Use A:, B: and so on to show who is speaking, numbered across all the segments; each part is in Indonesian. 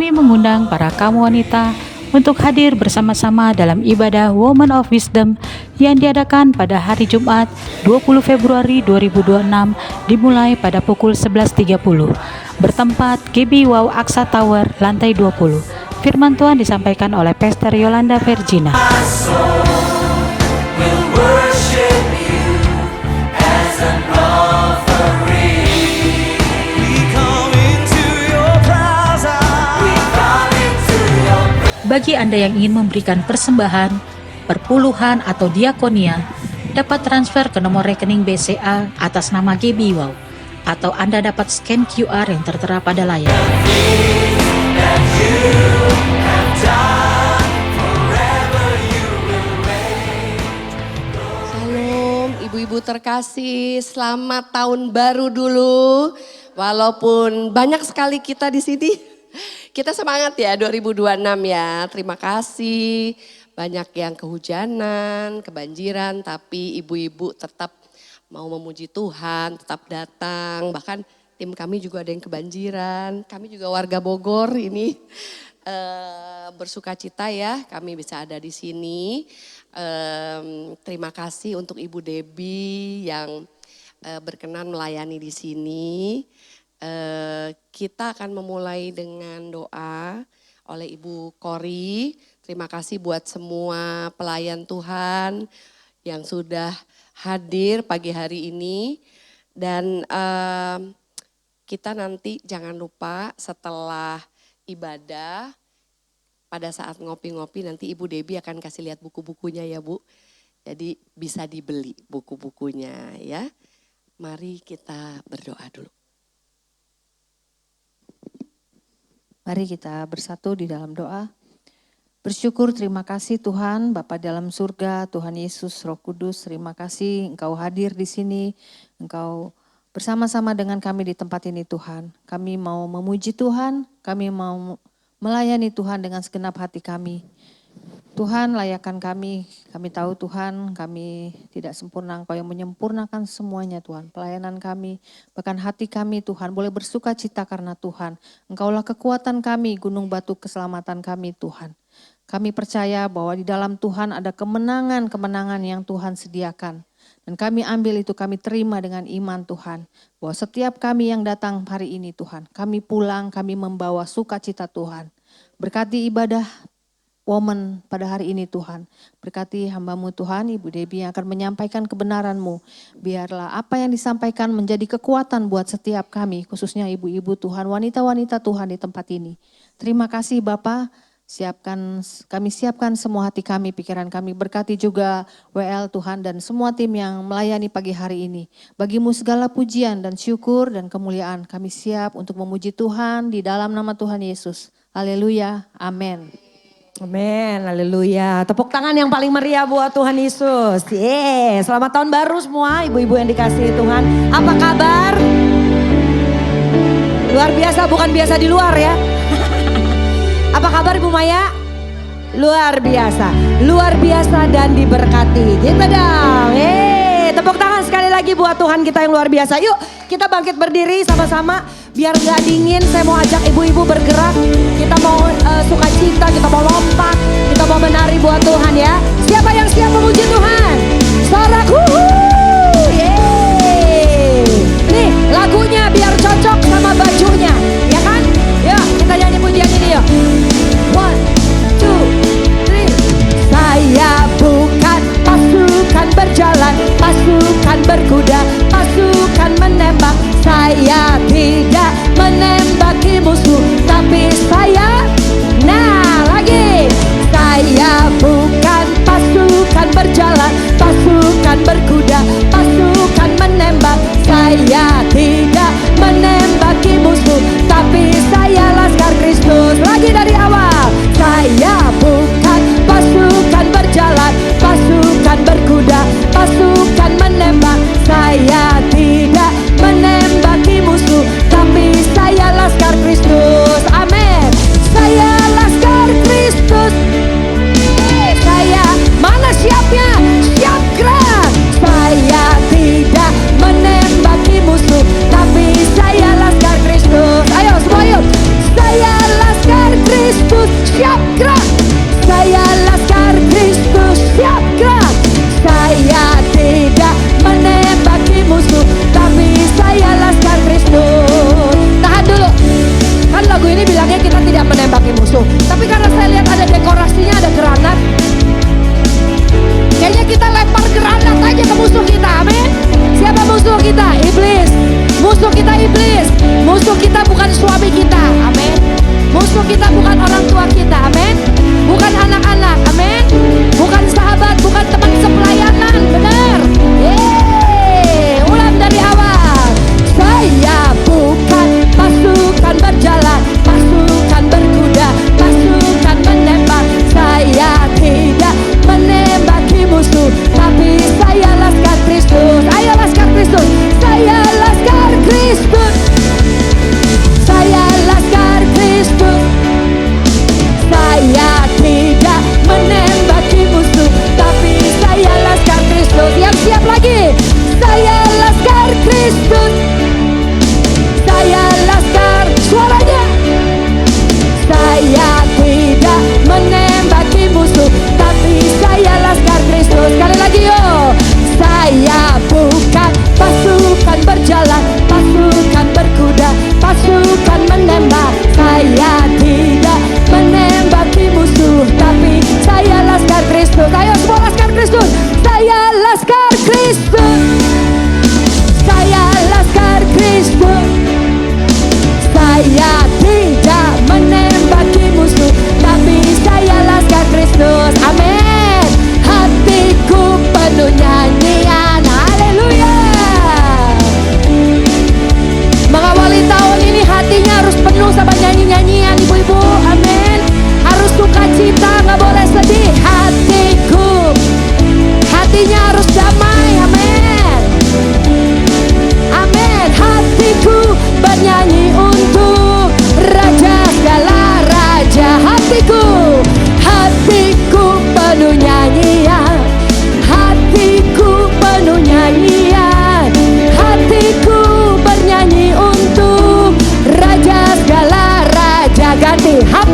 A: kami mengundang para kaum wanita untuk hadir bersama-sama dalam ibadah Woman of Wisdom yang diadakan pada hari Jumat 20 Februari 2026 dimulai pada pukul 11.30 bertempat GB Wow Aksa Tower lantai 20. Firman Tuhan disampaikan oleh Pastor Yolanda Virgina. Bagi Anda yang ingin memberikan persembahan, perpuluhan atau diakonia, dapat transfer ke nomor rekening BCA atas nama GB Wow, atau Anda dapat scan QR yang tertera pada layar.
B: Salam ibu-ibu terkasih, selamat tahun baru dulu. Walaupun banyak sekali kita di sini. Kita semangat ya 2026 ya, terima kasih. Banyak yang kehujanan, kebanjiran, tapi ibu-ibu tetap mau memuji Tuhan, tetap datang. Bahkan tim kami juga ada yang kebanjiran, kami juga warga Bogor ini bersuka cita ya kami bisa ada di sini. Terima kasih untuk Ibu Debbie yang berkenan melayani di sini. Kita akan memulai dengan doa oleh Ibu Kori. Terima kasih buat semua pelayan Tuhan yang sudah hadir pagi hari ini. Dan kita nanti jangan lupa setelah ibadah pada saat ngopi-ngopi nanti Ibu Debbie akan kasih lihat buku-bukunya ya Bu. Jadi bisa dibeli buku-bukunya ya. Mari kita berdoa dulu.
C: Mari kita bersatu di dalam doa. Bersyukur, terima kasih Tuhan, Bapa dalam surga, Tuhan Yesus, Roh Kudus, terima kasih Engkau hadir di sini, Engkau bersama-sama dengan kami di tempat ini Tuhan. Kami mau memuji Tuhan, kami mau melayani Tuhan dengan segenap hati kami. Tuhan layakan kami tahu Tuhan kami tidak sempurna, Engkau yang menyempurnakan semuanya Tuhan. Pelayanan kami, bahkan hati kami Tuhan boleh bersuka cita karena Tuhan. Engkaulah kekuatan kami, gunung batu keselamatan kami Tuhan. Kami percaya bahwa di dalam Tuhan ada kemenangan-kemenangan yang Tuhan sediakan. Dan kami ambil itu, kami terima dengan iman Tuhan. Bahwa setiap kami yang datang hari ini Tuhan, kami pulang, kami membawa sukacita Tuhan. Berkati ibadah Woman pada hari ini Tuhan. Berkati hamba-Mu Tuhan, Ibu Debbie yang akan menyampaikan kebenaran-Mu. Biarlah apa yang disampaikan menjadi kekuatan buat setiap kami, khususnya ibu-ibu Tuhan, wanita-wanita Tuhan di tempat ini. Terima kasih Bapa. Kami siapkan semua hati kami, pikiran kami. Berkati juga WL Tuhan dan semua tim yang melayani pagi hari ini. Bagi-Mu segala pujian dan syukur dan kemuliaan. Kami siap untuk memuji Tuhan di dalam nama Tuhan Yesus. Haleluya, amin.
D: Amin, haleluya. Tepuk tangan yang paling meriah buat Tuhan Yesus. Selamat tahun baru semua ibu-ibu yang dikasihi Tuhan. Apa kabar? Luar biasa, bukan biasa di luar ya. Apa kabar Ibu Maya? Luar biasa dan diberkati. Gitu dong. Tepuk tangan sekali lagi buat Tuhan kita yang luar biasa. Yuk kita bangkit berdiri sama-sama. Biar gak dingin, saya mau ajak ibu-ibu bergerak. Kita mau sukacita, kita mau lompat, kita mau menari buat Tuhan ya. Siapa yang siap memuji Tuhan? Sorak Nih lagunya biar cocok sama bajunya, ya kan? Yuk kita nyanyi pujian ini yuk. 1, 2, 3. Saya bukan pasukan berjalan, pasukan berkuda, pasukan menembak. Saya tidak menembaki musuh, tapi saya bukan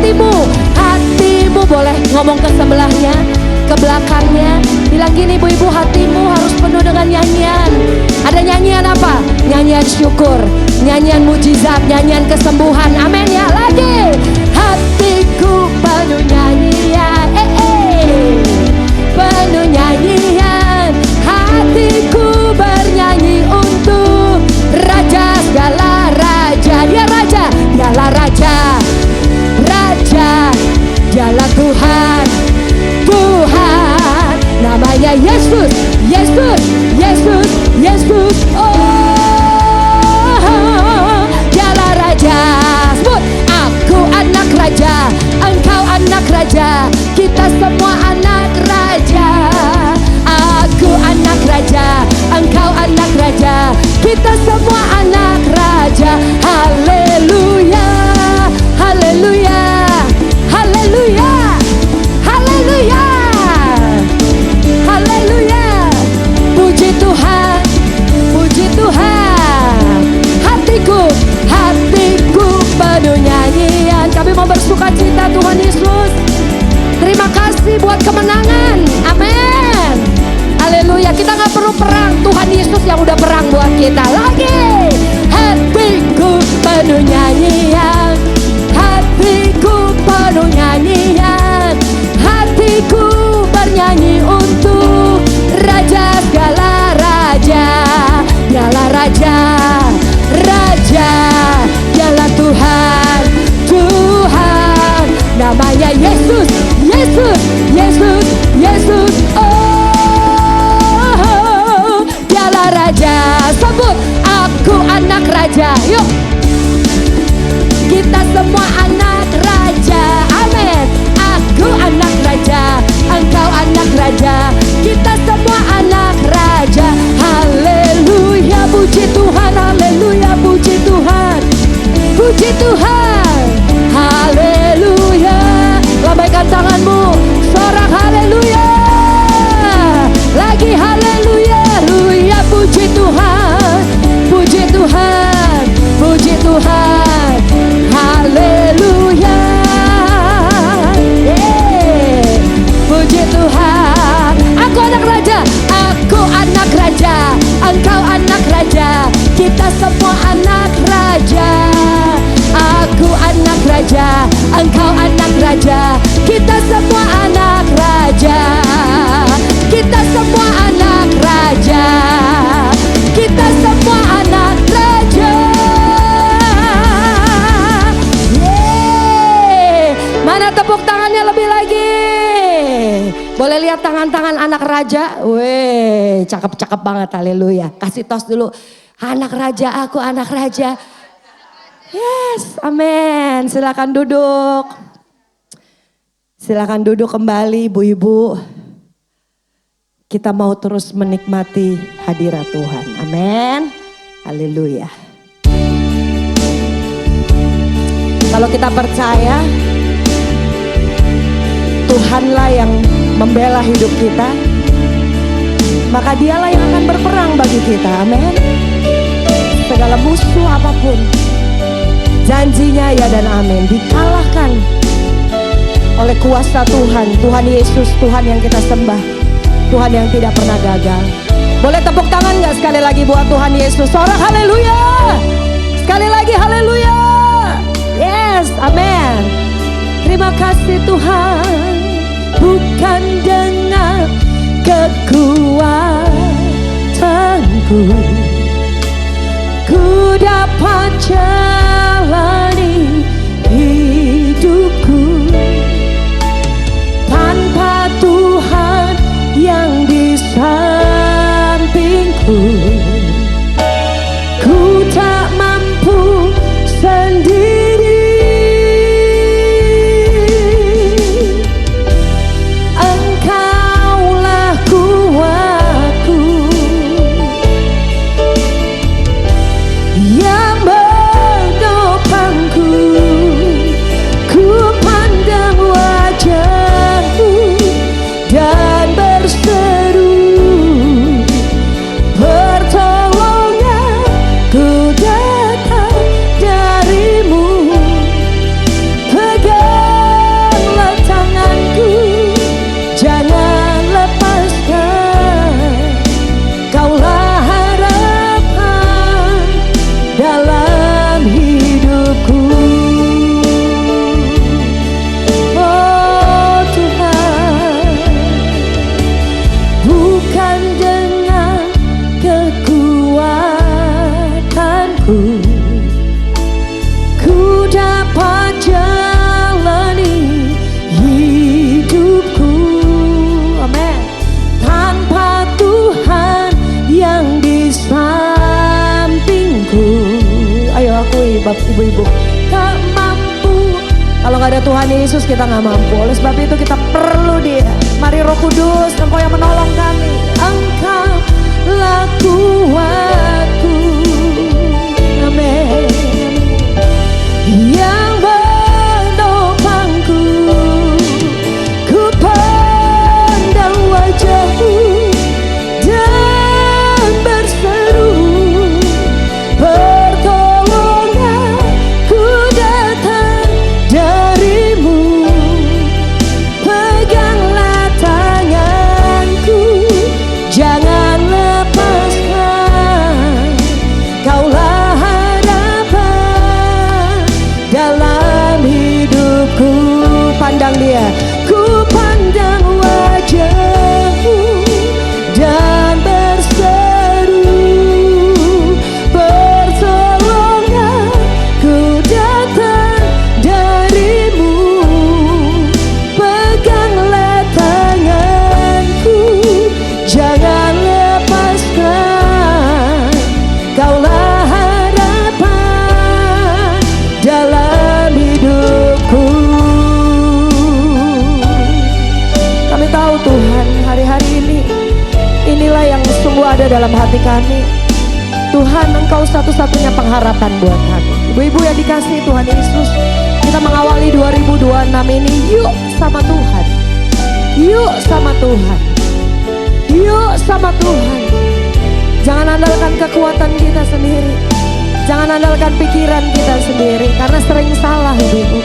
D: hatimu boleh ngomong ke sebelahnya, ke belakangnya. Bilang gini, ibu-ibu, hatimu harus penuh dengan nyanyian. Ada nyanyian apa? Nyanyian syukur, nyanyian mujizat, nyanyian kesembuhan. Amin ya. Lagi, hatiku penuh nyanyian, penuh nyanyian. Hatiku bernyanyi untuk Raja segala raja. Dia raja, dialah raja, raja, dialah Tuhan, Tuhan. Namanya Yesus, Yesus, Yesus, Yesus. Oh, dialah raja. Sebut, aku anak raja, engkau anak raja, kita semua anak raja. Aku anak raja, engkau anak raja, kita semua anak raja. Haleluya, haleluya, haleluya, haleluya, haleluya. Puji Tuhan, puji Tuhan. Hatiku, hatiku penuh nyanyian. Kami mau bersuka cita Tuhan Yesus. Terima kasih buat kemenangan. Amin. Haleluya. Kita gak perlu perang, Tuhan Yesus yang udah perang buat kita. Lagi, hatiku penuh nyanyian, hatiku penuh nyanyian. Hatiku bernyanyi untuk Raja segala raja. Dialah raja, raja, dialah Tuhan, Tuhan. Namanya Yesus, Yesus, Yesus, Yesus. Oh, dialah raja. Sebut, aku anak raja. Yuk, kita semua anak raja. Amin. Aku anak raja, engkau anak raja, kita semua anak raja. Haleluya, puji Tuhan. Haleluya, puji Tuhan, puji Tuhan. Haleluya. Lambaikan tanganmu, sorak haleluya. Lagi haleluya, haleluya. Puji Tuhan, puji Tuhan, puji Tuhan. Haleluya. Puji Tuhan. Aku anak raja, aku anak raja, engkau anak raja, kita semua anak raja. Aku anak raja, engkau anak raja, kita semua anak raja. Kita semua anak raja, kita semua anak raja. Yeay. Mana tepuk tangannya lebih lagi? Boleh lihat tangan-tangan anak raja? Weh, cakep-cakep banget, haleluya. Kasih tos dulu, anak raja, aku anak raja. Yes, amin. Silakan duduk. Silakan duduk kembali, ibu-ibu. Kita mau terus menikmati hadirat Tuhan, amin. Haleluya. Kalau kita percaya, Tuhanlah yang membela hidup kita, maka dialah yang akan berperang bagi kita, amin. Segala musuh apapun, janjinya ya dan amin, dikalahkan oleh kuasa Tuhan, Tuhan Yesus, Tuhan yang kita sembah, Tuhan yang tidak pernah gagal. Boleh tepuk tangan gak sekali lagi buat Tuhan Yesus? Sorak haleluya. Sekali lagi haleluya. Yes, amin. Terima kasih Tuhan. Bukan dengan kekuatanku ku dapat jalani hidupku tanpa Tuhan yang di sampingku. Ku tak mampu sendiri. Yang ibu-ibu. Tak mampu. Kalau nggak ada Tuhan Yesus kita nggak mampu. Oleh sebab itu kita perlu Dia. Mari Roh Kudus, Engkau yang menolong kami. Engkau kuatku. Amin. Yang menopangku, ku pandang wajah-Mu dan berseru, pertolongan ku datang dari-Mu. Peganglah tanganku, jangan lepaskan. Kaulah harapan dalam hidupku. Pandang Dia, ku pandang wajah-Mu dan berseru, pertolongan ku datang dari-Mu. Peganglah tanganku, jangan lepaskan. Kaulah harapan dalam hidupku. Kami tahu Tuhan, hari-hari ini inilah yang sungguh ada dalam hati kami. Tuhan, Engkau satu-satunya pengharapan buat kami. Ibu-ibu yang dikasihi Tuhan Yesus, kita mengawali 2026 ini, yuk sama Tuhan. Yuk sama Tuhan. Yuk sama Tuhan. Jangan andalkan kekuatan kita sendiri. Jangan andalkan pikiran kita sendiri, karena sering salah ibu-ibu.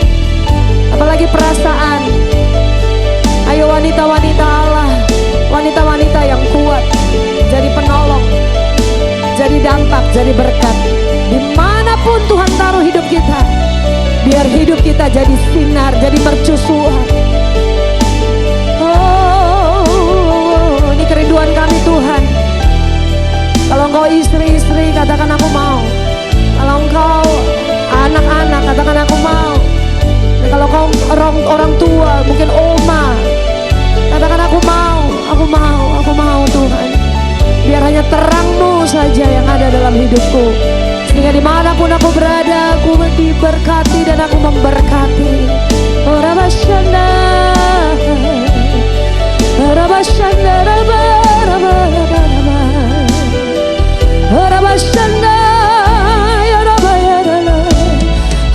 D: Apalagi perasaan. Ayo wanita-wanita Allah, wanita-wanita yang kuat, jadi penolong, jadi dampak, jadi berkat. Dimanapun Tuhan taruh hidup kita, biar hidup kita jadi sinar, jadi mercusuar. Oh, ini kerinduan kami Tuhan. Kalau engkau istri-istri, katakan aku mau. Kalau engkau anak-anak, katakan aku mau. Dan kalau kau orang tua, mungkin oma, katakan aku mau, aku mau, aku mau Tuhan. Biar hanya terang-Mu saja yang ada dalam hidupku. Sehingga dimanapun aku berada, aku diberkati dan aku memberkati. Oh Rabashana, Rabashana, Rabashana, ya Rabba ya Rabba,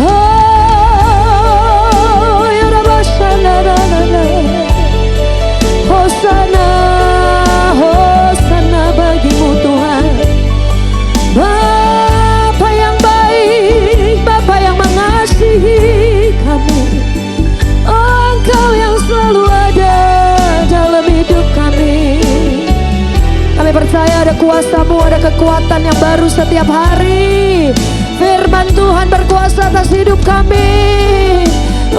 D: oh ya Rabashana, Hosana, Hosana bagi-Mu Tuhan. Bapa yang baik, Bapa yang mengasihi kami, Engkau yang selalu ada dalam hidup kami. Kami percaya ada kuasa-Mu, ada kekuatan yang baru setiap hari. Firman Tuhan berkuasa atas hidup kami.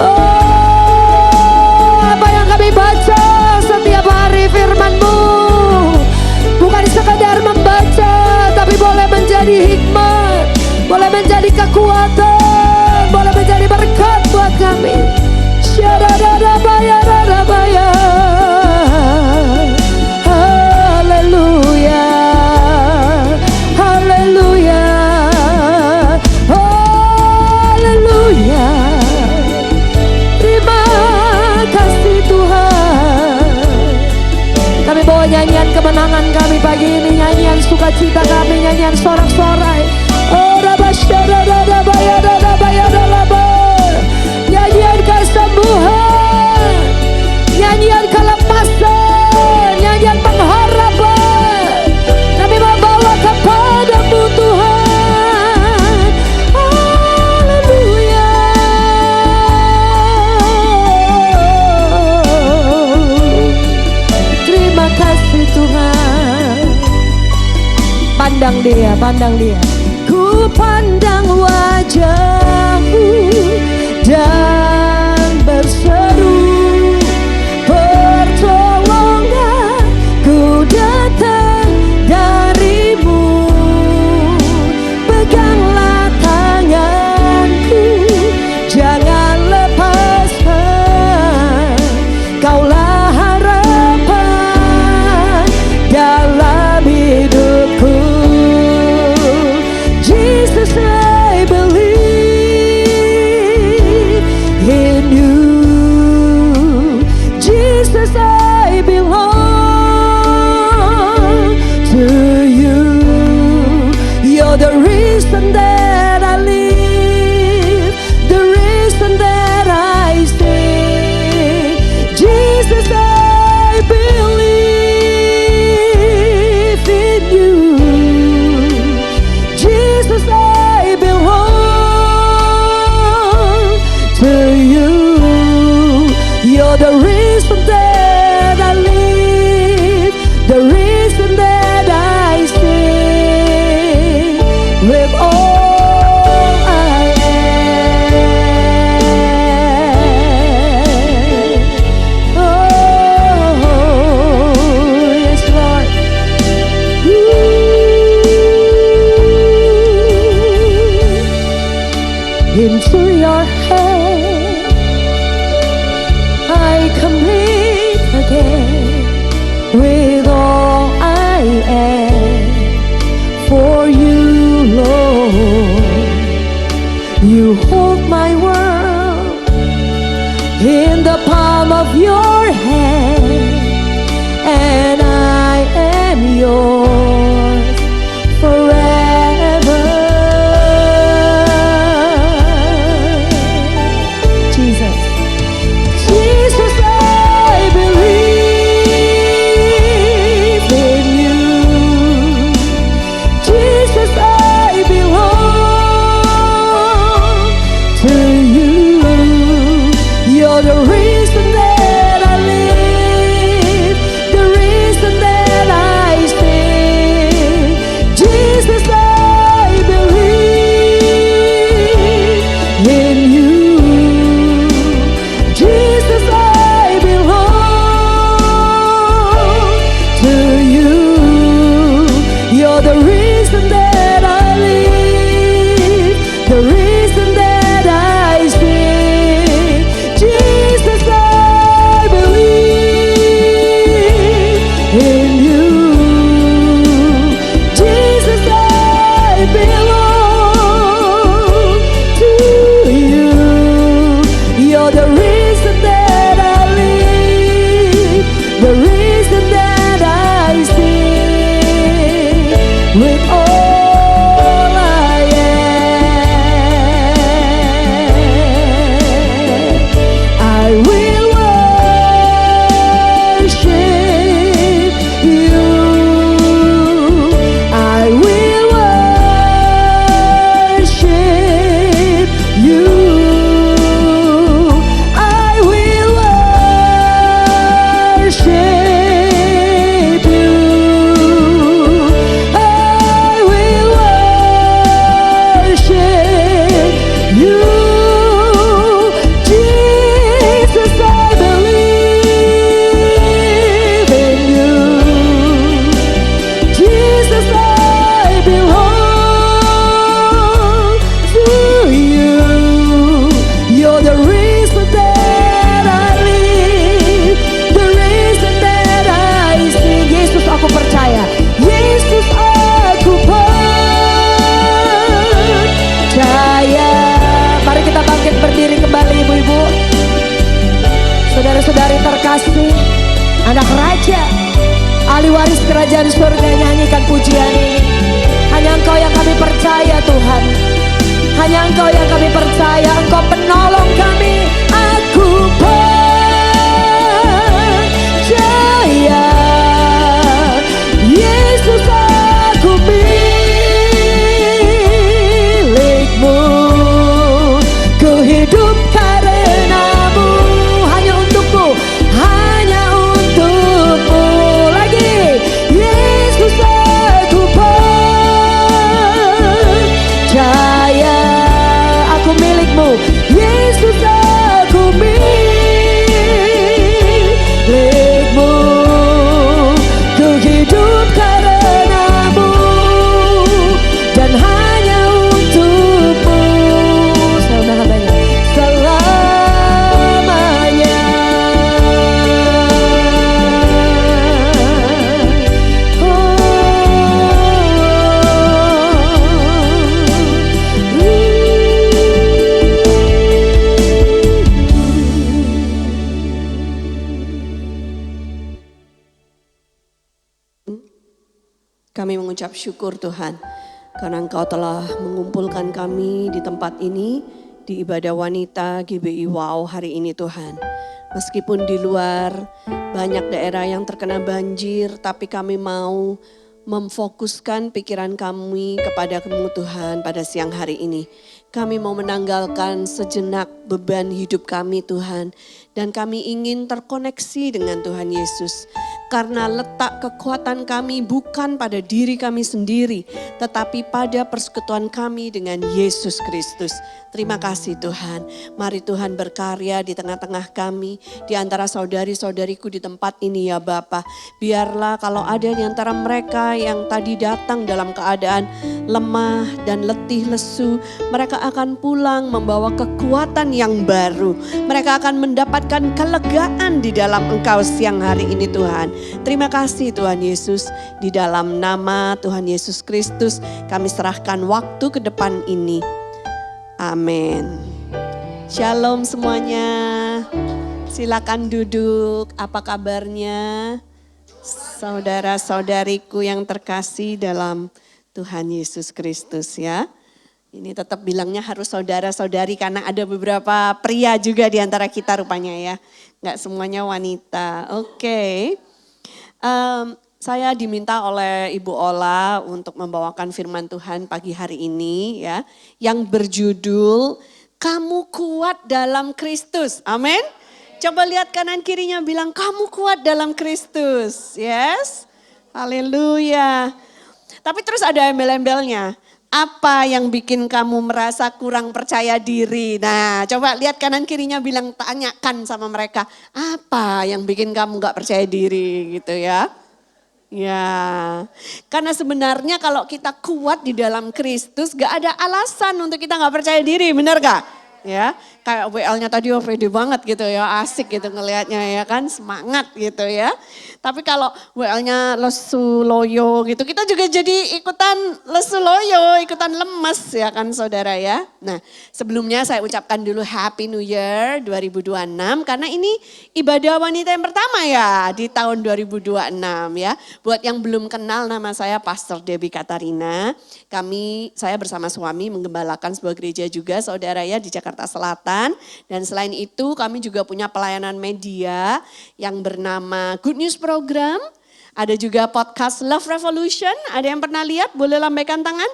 D: Oh, apa yang kami baca setiap hari firman-Mu bukan sekadar membaca, tapi boleh menjadi hikmat, boleh menjadi kekuatan, boleh menjadi berkat buat kami. Syadadadabaya, dadabaya. Haleluya, haleluya, haleluya. Terima kasih Tuhan. Kami bawa nyanyian kemenangan kami pagi ini, nyanyian sukacita kami, nyanyian sorak-sorai. Oh rabasyadadadabaya, dadabaya, dadaba. Nyanyian kesembuhan, nyanyian kelepasan, nyanyian pengharapan. Kami membawa kepada-Mu Tuhan. Haleluya. Terima kasih Tuhan. Pandang Dia, pandang Dia. Ku pandang wajah-Mu dan berseru, pertolongan ku datang dari-Mu. Peganglah tanganku, jangan lepaskan. Kaulah harapan dalam hidupku. in the palm of your hand, and I am yours forever. Jesus, Jesus, I believe in you. Jesus, I belong to you. You're the reason that I live, the reason that I sing. Jesus, I believe in you. Jesus, I belong to you. You're the reason that I live, the reason that I sing. Jesus, I believe in you. Jesus, I belong to you. You're the reason that I live, the reason that I sing. With all I am, I will worship you. I will worship you. I will worship you. I will worship you. Jesus, I believe in you. Jesus, I belong to you. You're the reason that I live, the reason that I sing. Yesus, aku percaya. Yesus, aku percaya. Mari kita bangkit berdiri kembali, ibu-ibu, saudara-saudari terkasih, anak raja, ahli waris kerajaan surga, nyanyikan pujian ini. Hanya Engkau yang kami percaya, Tuhan. Hanya Engkau yang kami percaya. Engkau penolong kami. Aku percaya. Yesus, aku milik-Mu. Ku hidup karenamu. Hanya untuk-Mu. Hanya untuk-Mu. Lagi. Yesus, aku percaya. Aku milik-Mu. Yesus, aku milik-Mu. Ku hidup karenamu dan hanya untuk-Mu. Selamanya. Selamanya.
B: Kami mengucap syukur Tuhan, karena Engkau telah mengumpulkan kami di tempat ini, di ibadah wanita GBI Wow hari ini Tuhan. Meskipun di luar banyak daerah yang terkena banjir, tapi kami mau memfokuskan pikiran kami kepada-Mu Tuhan pada siang hari ini. Kami mau menanggalkan sejenak beban hidup kami Tuhan. Dan kami ingin terkoneksi dengan Tuhan Yesus. Karena letak kekuatan kami bukan pada diri kami sendiri, tetapi pada persekutuan kami dengan Yesus Kristus. Terima kasih Tuhan. Mari Tuhan berkarya di tengah-tengah kami, di antara saudari-saudariku di tempat ini ya Bapa. Biarlah kalau ada di antara mereka yang tadi datang dalam keadaan lemah dan letih lesu, mereka akan pulang membawa kekuatan yang baru. Mereka akan mendapatkan kelegaan di dalam Engkau siang hari ini Tuhan. Terima kasih Tuhan Yesus, di dalam nama Tuhan Yesus Kristus kami serahkan waktu ke depan ini. Amin. Shalom semuanya. Silakan duduk. Apa kabarnya? Saudara-saudariku yang terkasih dalam Tuhan Yesus Kristus ya. Ini tetap bilangnya harus saudara-saudari karena ada beberapa pria juga di antara kita rupanya ya. Enggak semuanya wanita. Oke. Saya diminta oleh Ibu Ola untuk membawakan firman Tuhan pagi hari ini ya. Yang berjudul Kamu Kuat Dalam Kristus. Amin. Coba lihat kanan kirinya bilang kamu kuat dalam Kristus. Yes. Haleluya. Tapi terus ada embel-embelnya. Apa yang bikin kamu merasa kurang percaya diri? Nah coba lihat kanan kirinya bilang tanyakan sama mereka. Apa yang bikin kamu gak percaya diri gitu ya. Ya, karena sebenarnya kalau kita kuat di dalam Kristus gak ada alasan untuk kita gak percaya diri, benar gak? Ya, kayak WL-nya tadi pede banget gitu ya, asik gitu ngelihatnya ya kan, semangat gitu ya. Tapi kalau WL-nya lesu loyo gitu, kita juga jadi ikutan lesu loyo, ikutan lemes ya kan saudara ya. Nah sebelumnya saya ucapkan dulu Happy New Year 2026 karena ini ibadah wanita yang pertama ya di tahun 2026 ya. Buat yang belum kenal nama saya Pastor Debbie Katarina, saya bersama suami menggembalakan sebuah gereja juga saudara ya di Jakarta Selatan. Dan selain itu kami juga punya pelayanan media yang bernama Good News Program. Ada juga podcast Love Revolution. Ada yang pernah lihat? Boleh lambaikan tangan?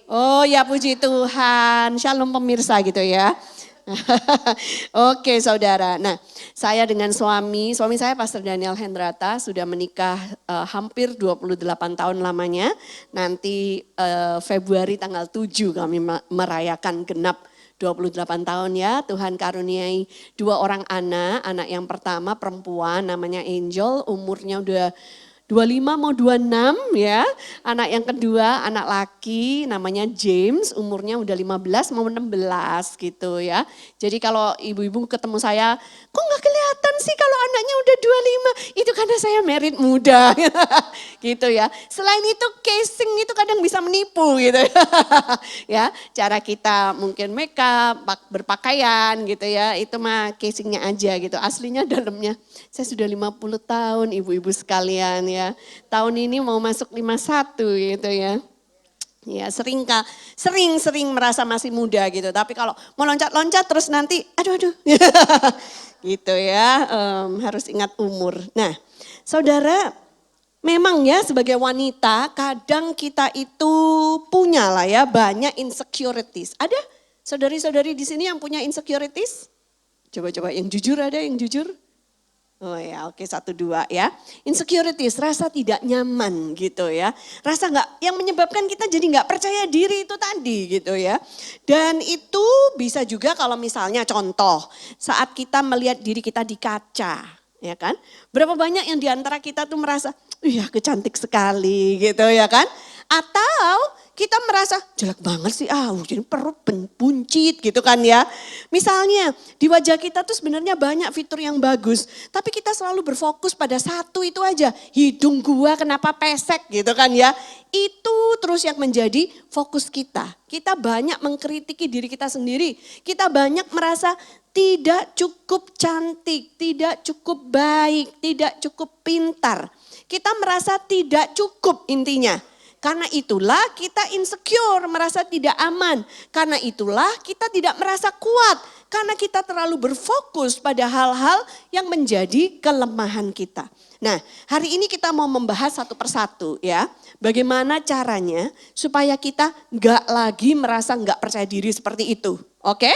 B: Oh ya puji Tuhan. Shalom pemirsa gitu ya. Oke saudara. Nah saya dengan suami saya Pastor Daniel Hendrata sudah menikah hampir 28 tahun lamanya. Nanti Februari tanggal 7 kami merayakan genap 28 tahun ya, Tuhan karuniai 2 orang anak yang pertama perempuan namanya Angel, umurnya udah 25 mau 26 ya. Anak yang kedua anak laki namanya James, umurnya udah 15 mau 16 gitu ya. Jadi kalau ibu-ibu ketemu saya, kok gak kelihatan sih kalau anaknya udah 25? Itu karena saya married muda gitu ya. Selain itu casing itu kadang bisa menipu gitu ya. Cara kita mungkin make up, berpakaian gitu ya, itu mah casingnya aja gitu. Aslinya dalamnya saya sudah 50 tahun ibu-ibu sekalian ya. Tahun ini mau masuk 51 gitu ya. Ya sering merasa masih muda gitu. Tapi kalau mau loncat-loncat terus nanti aduh. gitu ya, harus ingat umur. Nah saudara, memang ya sebagai wanita kadang kita itu punya lah ya banyak insecurities. Ada saudari-saudari di sini yang punya insecurities? Coba yang jujur ada yang jujur? Oh ya oke 1, 2 ya. Insecurities, rasa tidak nyaman gitu ya. Rasa yang menyebabkan kita jadi gak percaya diri itu tadi gitu ya. Dan itu bisa juga kalau misalnya contoh saat kita melihat diri kita di kaca ya kan. Berapa banyak yang diantara kita tuh merasa iya kecantik sekali gitu ya kan. Atau kita merasa jelek banget sih, jadi perut buncit gitu kan ya. Misalnya di wajah kita tuh sebenarnya banyak fitur yang bagus. Tapi kita selalu berfokus pada satu itu aja. Hidung gua kenapa pesek gitu kan ya. Itu terus yang menjadi fokus kita. Kita banyak mengkritiki diri kita sendiri. Kita banyak merasa tidak cukup cantik, tidak cukup baik, tidak cukup pintar. Kita merasa tidak cukup intinya. Karena itulah kita insecure, merasa tidak aman. Karena itulah kita tidak merasa kuat. Karena kita terlalu berfokus pada hal-hal yang menjadi kelemahan kita. Nah hari ini kita mau membahas satu persatu ya. Bagaimana caranya supaya kita gak lagi merasa gak percaya diri seperti itu. Oke?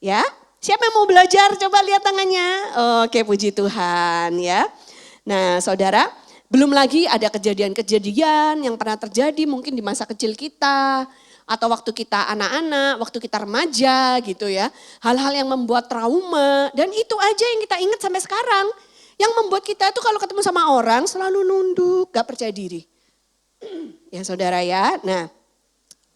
B: Ya, siapa yang mau belajar? Coba lihat tangannya. Oke puji Tuhan ya. Nah saudara, belum lagi ada kejadian-kejadian yang pernah terjadi mungkin di masa kecil kita. Atau waktu kita anak-anak, waktu kita remaja gitu ya. Hal-hal yang membuat trauma dan itu aja yang kita ingat sampai sekarang. Yang membuat kita itu kalau ketemu sama orang selalu nunduk, gak percaya diri. Ya saudara ya, nah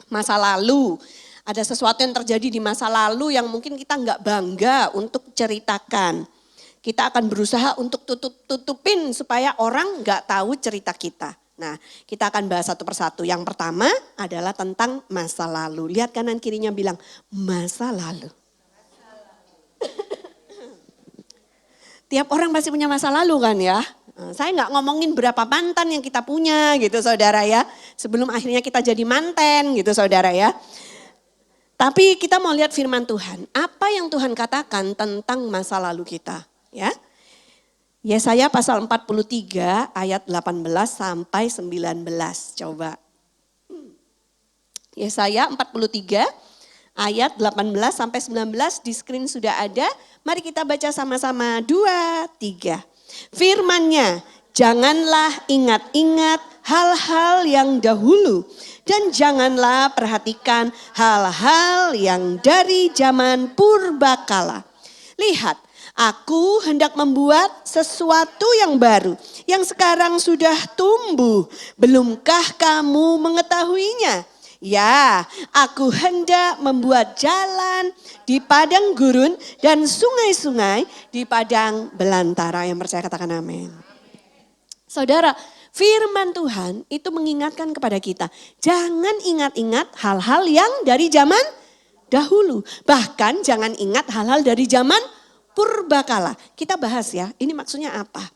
B: masa lalu. Ada sesuatu yang terjadi di masa lalu yang mungkin kita gak bangga untuk ceritakan. Kita akan berusaha untuk tutupin supaya orang gak tahu cerita kita. Nah kita akan bahas satu persatu. Yang pertama adalah tentang masa lalu. Lihat kanan kirinya bilang masa lalu. Tiap orang pasti punya masa lalu kan ya. Saya nggak ngomongin berapa mantan yang kita punya gitu saudara ya. Sebelum akhirnya kita jadi manten gitu saudara ya. Tapi kita mau lihat firman Tuhan. Apa yang Tuhan katakan tentang masa lalu kita ya. Yesaya pasal 43 ayat 18 sampai 19. Coba. Yesaya 43 ayat 18 sampai 19 di screen sudah ada. Mari kita baca sama-sama 2, 3. Firman-Nya, janganlah ingat-ingat hal-hal yang dahulu dan janganlah perhatikan hal-hal yang dari zaman purbakala. Lihat, aku hendak membuat sesuatu yang baru yang sekarang sudah tumbuh. Belumkah kamu mengetahuinya? Ya, aku hendak membuat jalan di padang gurun dan sungai-sungai di padang belantara. Yang percaya katakan amin. Saudara, firman Tuhan itu mengingatkan kepada kita. Jangan ingat-ingat hal-hal yang dari zaman dahulu. Bahkan jangan ingat hal-hal dari zaman purbakala. Kita bahas ya, ini maksudnya apa?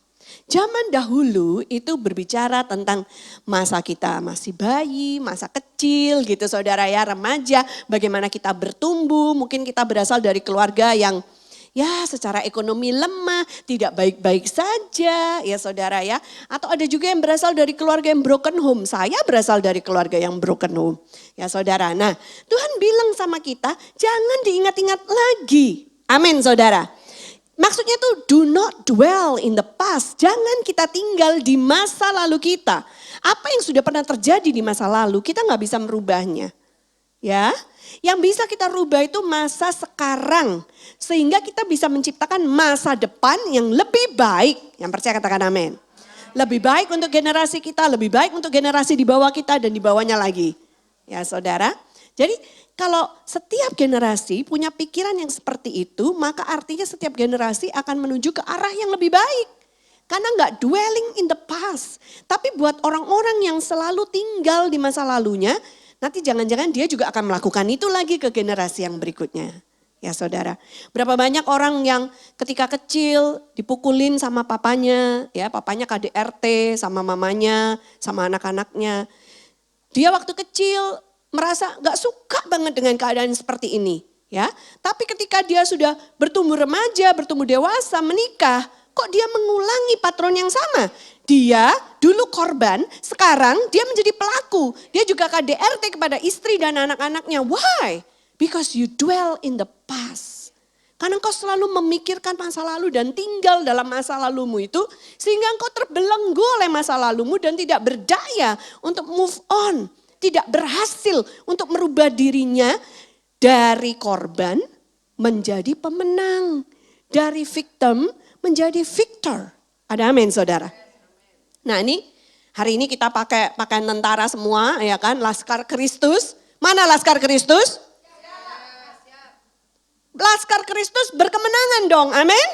B: Zaman dahulu itu berbicara tentang masa kita masih bayi, masa kecil gitu saudara ya, remaja, bagaimana kita bertumbuh, mungkin kita berasal dari keluarga yang ya secara ekonomi lemah, tidak baik-baik saja ya saudara ya. Atau ada juga yang berasal dari keluarga yang broken home, saya berasal dari keluarga yang broken home ya saudara. Nah Tuhan bilang sama kita jangan diingat-ingat lagi, amin saudara. Maksudnya tuh do not dwell in the past. Jangan kita tinggal di masa lalu kita. Apa yang sudah pernah terjadi di masa lalu kita gak bisa merubahnya. Ya, yang bisa kita rubah itu masa sekarang. Sehingga kita bisa menciptakan masa depan yang lebih baik. Yang percaya katakan amin. Lebih baik untuk generasi kita, lebih baik untuk generasi di bawah kita dan di bawahnya lagi. Ya saudara. Jadi kalau setiap generasi punya pikiran yang seperti itu, maka artinya setiap generasi akan menuju ke arah yang lebih baik. Karena nggak dwelling in the past. Tapi buat orang-orang yang selalu tinggal di masa lalunya, nanti jangan-jangan dia juga akan melakukan itu lagi ke generasi yang berikutnya. Ya saudara, berapa banyak orang yang ketika kecil dipukulin sama papanya, ya papanya KDRT sama mamanya, sama anak-anaknya. Dia waktu kecil merasa gak suka banget dengan keadaan seperti ini. Ya, tapi ketika dia sudah bertumbuh remaja, bertumbuh dewasa, menikah, kok dia mengulangi patron yang sama? Dia dulu korban, sekarang dia menjadi pelaku. Dia juga KDRT kepada istri dan anak-anaknya. Why? Because you dwell in the past. Karena engkau selalu memikirkan masa lalu dan tinggal dalam masa lalumu itu. Sehingga engkau terbelenggu oleh masa lalumu dan tidak berdaya untuk move on. Tidak berhasil untuk merubah dirinya dari korban menjadi pemenang. Dari victim menjadi victor. Ada amin saudara. Nah ini hari ini kita pakai pakaian tentara semua ya kan. Laskar Kristus. Mana Laskar Kristus? Laskar Kristus berkemenangan dong, amin.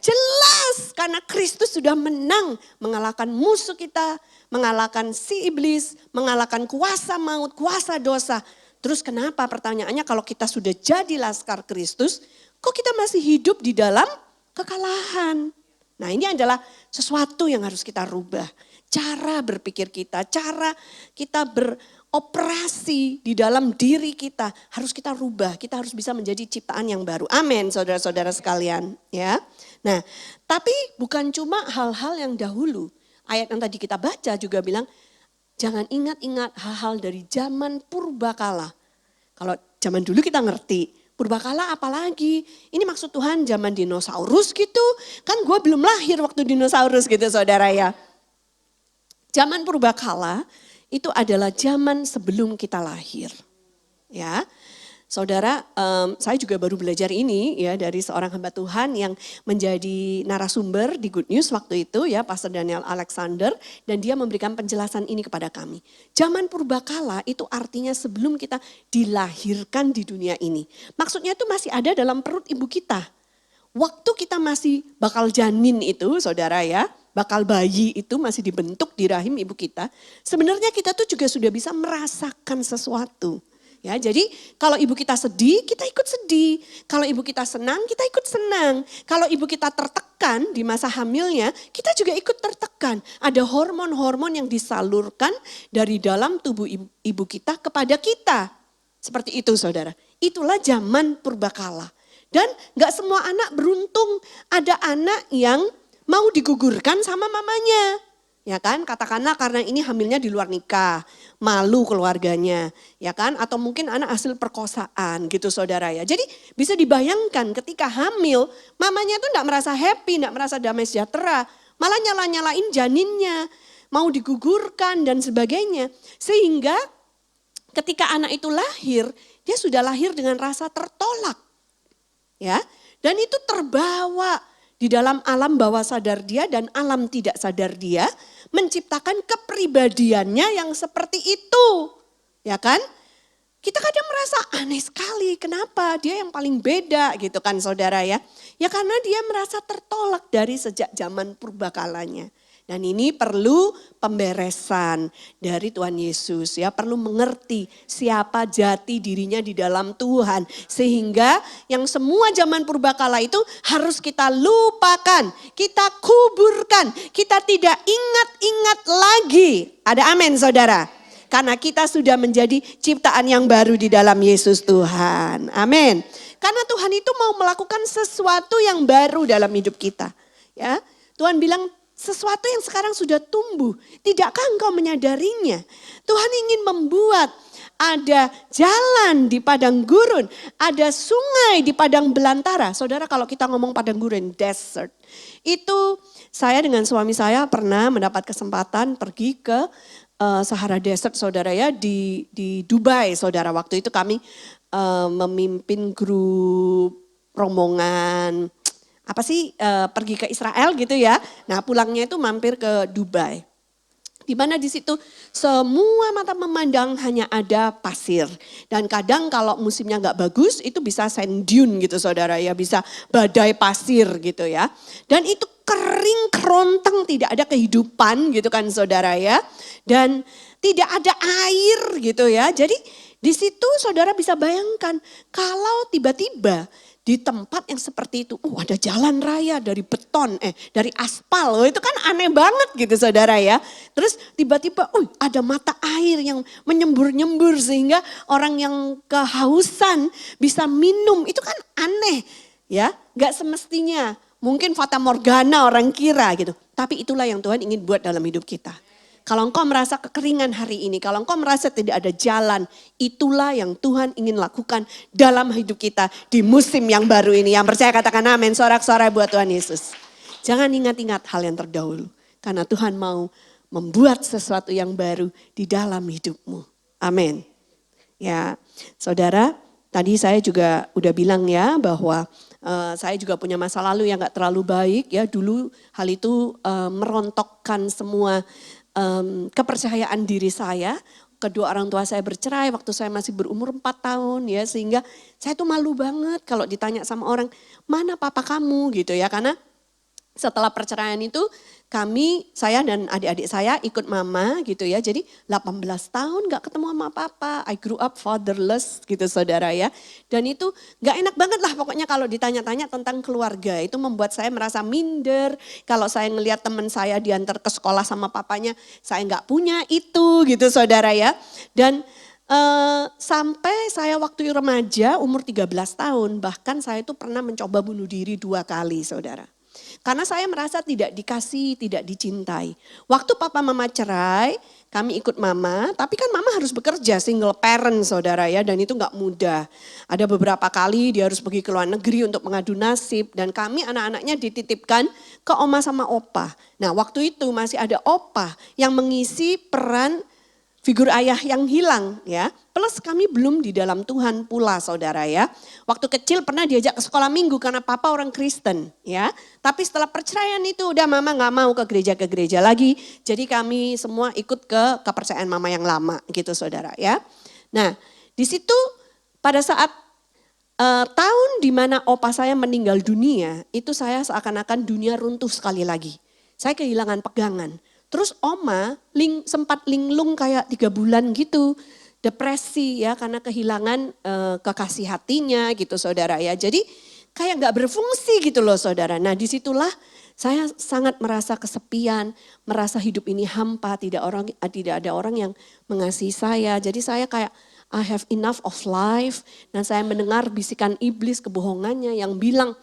B: Jelas karena Kristus sudah menang mengalahkan musuh kita, mengalahkan si iblis, mengalahkan kuasa maut, kuasa dosa. Terus kenapa pertanyaannya kalau kita sudah jadi Laskar Kristus, kok kita masih hidup di dalam kekalahan? Nah ini adalah sesuatu yang harus kita rubah. Cara berpikir kita, cara kita beroperasi di dalam diri kita harus kita rubah. Kita harus bisa menjadi ciptaan yang baru. Amin saudara-saudara sekalian ya. Nah tapi bukan cuma hal-hal yang dahulu. Ayat yang tadi kita baca juga bilang jangan ingat-ingat hal-hal dari zaman purbakala. Kalau zaman dulu kita ngerti. Purbakala apalagi? Ini maksud Tuhan zaman dinosaurus gitu. Kan gue belum lahir waktu dinosaurus gitu saudara ya. Zaman purbakala itu adalah zaman sebelum kita lahir. Ya, saudara, saya juga baru belajar ini ya dari seorang hamba Tuhan yang menjadi narasumber di Good News waktu itu ya, Pastor Daniel Alexander, dan dia memberikan penjelasan ini kepada kami. Zaman purbakala itu artinya sebelum kita dilahirkan di dunia ini. Maksudnya itu masih ada dalam perut ibu kita. Waktu kita masih bakal janin itu, saudara ya, bakal bayi itu masih dibentuk di rahim ibu kita. Sebenarnya kita tuh juga sudah bisa merasakan sesuatu.
E: Ya, jadi kalau ibu kita sedih, kita ikut sedih. Kalau ibu kita senang, kita ikut senang. Kalau ibu kita tertekan di masa hamilnya, kita juga ikut tertekan. Ada hormon-hormon yang disalurkan dari dalam tubuh ibu kita kepada kita. Seperti itu saudara. Itulah zaman purbakala. Dan gak semua anak beruntung ada anak yang mau digugurkan sama mamanya. Ya kan, katakanlah karena ini hamilnya di luar nikah, malu keluarganya, ya kan, atau mungkin anak hasil perkosaan gitu saudara ya. Jadi bisa dibayangkan ketika hamil, mamanya tuh enggak merasa happy, enggak merasa damai sejahtera, malah nyala-nyalain janinnya, mau digugurkan dan sebagainya. Sehingga ketika anak itu lahir, dia sudah lahir dengan rasa tertolak. Ya, dan itu terbawa di dalam alam bawah sadar dia dan alam tidak sadar dia menciptakan kepribadiannya yang seperti itu. Ya kan? Kita kadang merasa aneh sekali, kenapa dia yang paling beda gitu kan saudara ya. Ya karena dia merasa tertolak dari sejak zaman purbakalanya. Dan ini perlu pemberesan dari Tuhan Yesus ya, perlu mengerti siapa jati dirinya di dalam Tuhan. Sehingga yang semua zaman purbakala itu harus kita lupakan, kita kuburkan, kita tidak ingat-ingat lagi. Ada amin saudara? Karena kita sudah menjadi ciptaan yang baru di dalam Yesus Tuhan. Amin. Karena Tuhan itu mau melakukan sesuatu yang baru dalam hidup kita. Ya, Tuhan bilang, sesuatu yang sekarang sudah tumbuh, tidakkah engkau menyadarinya? Tuhan ingin membuat ada jalan di padang gurun, ada sungai di padang belantara. Saudara kalau kita ngomong padang gurun, desert. Itu saya dengan suami saya pernah mendapat kesempatan pergi ke Sahara Desert saudara ya di Dubai saudara. Waktu itu kami memimpin grup rombongan pergi ke Israel gitu ya. Nah pulangnya itu mampir ke Dubai. Di mana di situ semua mata memandang hanya ada pasir. Dan kadang kalau musimnya nggak bagus itu bisa sand dune gitu saudara ya. Bisa badai pasir gitu ya. Dan itu kering kerontang, tidak ada kehidupan gitu kan saudara ya. Dan tidak ada air gitu ya. Jadi di situ saudara bisa bayangkan kalau tiba-tiba di tempat yang seperti itu, ada jalan raya dari beton, dari aspal, itu kan aneh banget gitu saudara ya. Terus tiba-tiba, ada mata air yang menyembur-nyembur sehingga orang yang kehausan bisa minum, itu kan aneh ya. Gak semestinya, mungkin fata morgana orang kira gitu. Tapi itulah yang Tuhan ingin buat dalam hidup kita. Kalau engkau merasa kekeringan hari ini, kalau engkau merasa tidak ada jalan, itulah yang Tuhan ingin lakukan dalam hidup kita di musim yang baru ini. Yang percaya katakan amin, sorak-sorai buat Tuhan Yesus. Jangan ingat-ingat hal yang terdahulu, karena Tuhan mau membuat sesuatu yang baru di dalam hidupmu. Amin. Ya, saudara, tadi saya juga udah bilang ya bahwa saya juga punya masa lalu yang gak terlalu baik ya. Dulu hal itu merontokkan semua kepercayaan diri saya. Kedua orang tua saya bercerai waktu saya masih berumur 4 tahun ya, sehingga saya tuh malu banget kalau ditanya sama orang, mana papa kamu gitu ya. Karena setelah perceraian itu saya dan adik-adik saya ikut mama gitu ya. Jadi 18 tahun gak ketemu sama papa. I grew up fatherless gitu saudara ya. Dan itu gak enak banget lah pokoknya kalau ditanya-tanya tentang keluarga. Itu membuat saya merasa minder. Kalau saya ngelihat teman saya diantar ke sekolah sama papanya, saya gak punya itu gitu saudara ya. Dan sampai saya waktu remaja umur 13 tahun, bahkan saya itu pernah mencoba bunuh diri 2 kali saudara. Karena saya merasa tidak dikasih, tidak dicintai. Waktu papa mama cerai, kami ikut mama, tapi kan mama harus bekerja, single parent saudara ya, dan itu gak mudah. Ada beberapa kali dia harus pergi ke luar negeri untuk mengadu nasib, dan kami anak-anaknya dititipkan ke oma sama opa. Nah waktu itu masih ada opa yang mengisi peran figur ayah yang hilang ya. Plus kami belum di dalam Tuhan pula saudara ya. Waktu kecil pernah diajak ke sekolah minggu karena papa orang Kristen ya. Tapi setelah perceraian itu udah mama gak mau ke gereja lagi. Jadi kami semua ikut ke kepercayaan mama yang lama gitu saudara ya. Nah di situ pada saat tahun dimana opa saya meninggal dunia, itu saya seakan-akan dunia runtuh sekali lagi. Saya kehilangan pegangan. Terus oma sempat linglung kayak 3 bulan gitu. depresi ya karena kehilangan kekasih hatinya gitu saudara ya. Jadi kayak gak berfungsi gitu loh saudara. Nah disitulah saya sangat merasa kesepian, merasa hidup ini hampa, tidak ada orang yang mengasihi saya. Jadi saya kayak I have enough of life, dan saya mendengar bisikan iblis kebohongannya yang bilang,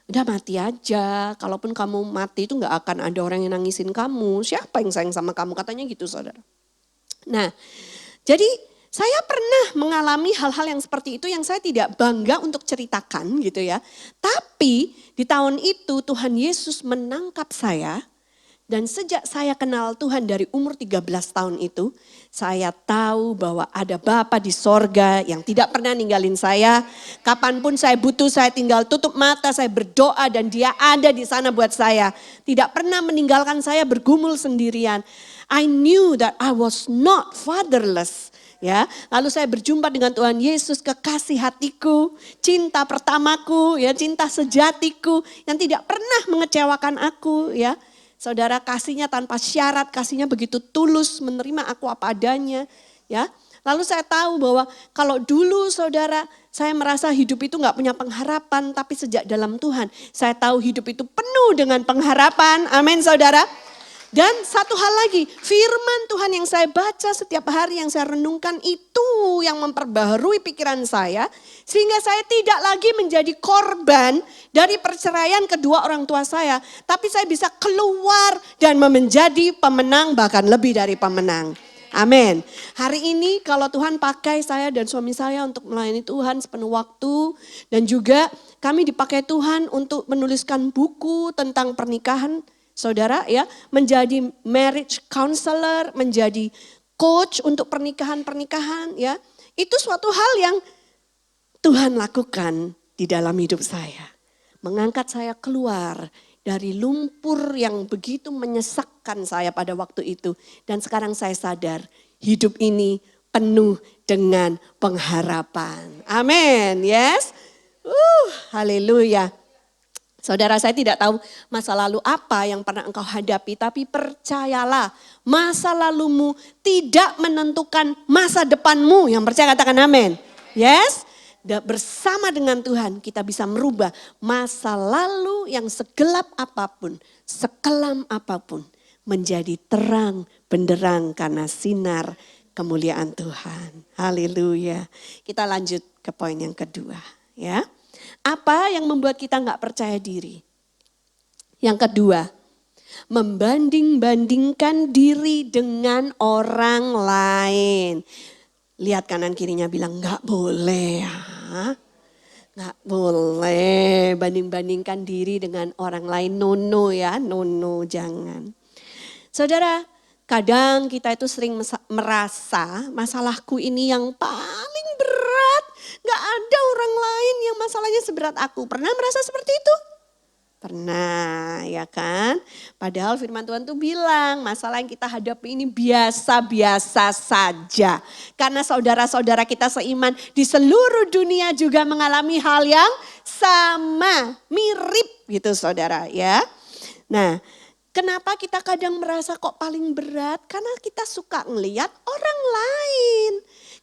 E: udah mati aja, kalaupun kamu mati itu gak akan ada orang yang nangisin kamu, siapa yang sayang sama kamu, katanya gitu saudara. Nah jadi saya pernah mengalami hal-hal yang seperti itu yang saya tidak bangga untuk ceritakan gitu ya. Tapi di tahun itu Tuhan Yesus menangkap saya. Dan sejak saya kenal Tuhan dari umur 13 tahun itu. Saya tahu bahwa ada Bapa di sorga yang tidak pernah ninggalin saya. Kapanpun saya butuh, saya tinggal tutup mata, saya berdoa dan Dia ada di sana buat saya. Tidak pernah meninggalkan saya bergumul sendirian. I knew that I was not fatherless. Ya, lalu saya berjumpa dengan Tuhan Yesus, kekasih hatiku, cinta pertamaku, ya, cinta sejatiku yang tidak pernah mengecewakan aku, ya. Saudara, kasihnya tanpa syarat, kasihnya begitu tulus, menerima aku apa adanya, ya. Lalu saya tahu bahwa kalau dulu saudara, saya merasa hidup itu gak punya pengharapan, tapi sejak dalam Tuhan, saya tahu hidup itu penuh dengan pengharapan. Amin saudara. Dan satu hal lagi, firman Tuhan yang saya baca setiap hari, yang saya renungkan itu yang memperbaharui pikiran saya. Sehingga saya tidak lagi menjadi korban dari perceraian kedua orang tua saya. Tapi saya bisa keluar dan menjadi pemenang, bahkan lebih dari pemenang. Amin. Hari ini kalau Tuhan pakai saya dan suami saya untuk melayani Tuhan sepenuh waktu. Dan juga kami dipakai Tuhan untuk menuliskan buku tentang pernikahan. Saudara ya, menjadi marriage counselor, menjadi coach untuk pernikahan-pernikahan ya. Itu suatu hal yang Tuhan lakukan di dalam hidup saya. Mengangkat saya keluar dari lumpur yang begitu menyesakkan saya pada waktu itu. Dan sekarang saya sadar hidup ini penuh dengan pengharapan. Amin, yes. Haleluya. Saudara, saya tidak tahu masa lalu apa yang pernah engkau hadapi, tapi percayalah masa lalumu tidak menentukan masa depanmu. Yang percaya katakan amin. Yes, bersama dengan Tuhan kita bisa merubah masa lalu yang segelap apapun, sekelam apapun, menjadi terang benderang karena sinar kemuliaan Tuhan. Haleluya. Kita lanjut ke poin yang kedua ya. Apa yang membuat kita gak percaya diri? Yang kedua, membanding-bandingkan diri dengan orang lain. Lihat kanan kirinya bilang gak boleh ya. Gak boleh banding-bandingkan diri dengan orang lain. No ya, no jangan. Saudara, kadang kita itu sering merasa masalahku ini yang paling berat. Gak ada orang lain yang masalahnya seberat aku. Pernah merasa seperti itu? Pernah ya kan? Padahal firman Tuhan tuh bilang masalah yang kita hadapi ini biasa-biasa saja. Karena saudara-saudara kita seiman di seluruh dunia juga mengalami hal yang sama. Mirip gitu saudara ya. Nah, kenapa kita kadang merasa kok paling berat? Karena kita suka ngelihat orang lain.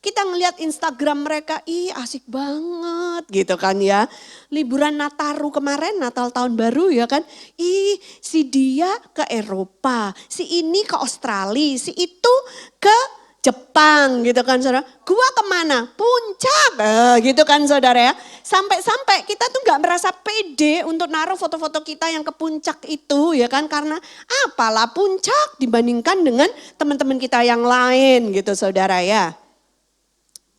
E: Kita ngelihat Instagram mereka, ih asik banget gitu kan ya. Liburan Nataru kemarin, Natal tahun baru ya kan. Ih si dia ke Eropa, si ini ke Australia, si itu ke Jepang gitu kan saudara. Gua kemana? Puncak gitu kan saudara ya. Sampai-sampai kita tuh gak merasa pede untuk naruh foto-foto kita yang ke puncak itu ya kan. Karena apalah puncak dibandingkan dengan teman-teman kita yang lain gitu saudara ya.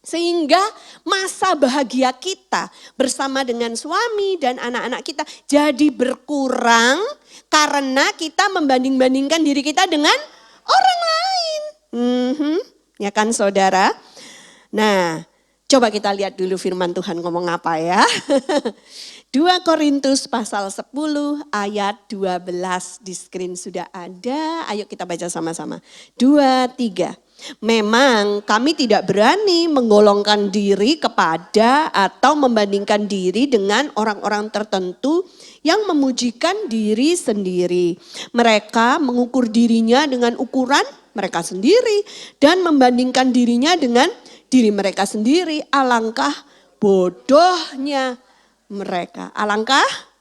E: Sehingga masa bahagia kita bersama dengan suami dan anak-anak kita jadi berkurang karena kita membanding-bandingkan diri kita dengan orang lain. Ya kan saudara? Nah, coba kita lihat dulu firman Tuhan ngomong apa ya. 2 Korintus pasal 10 ayat 12 di screen sudah ada. Ayo kita baca sama-sama. 2, 3. Memang kami tidak berani menggolongkan diri kepada atau membandingkan diri dengan orang-orang tertentu yang memujikan diri sendiri. Mereka mengukur dirinya dengan ukuran mereka sendiri dan membandingkan dirinya dengan diri mereka sendiri, alangkah bodohnya mereka. Alangkah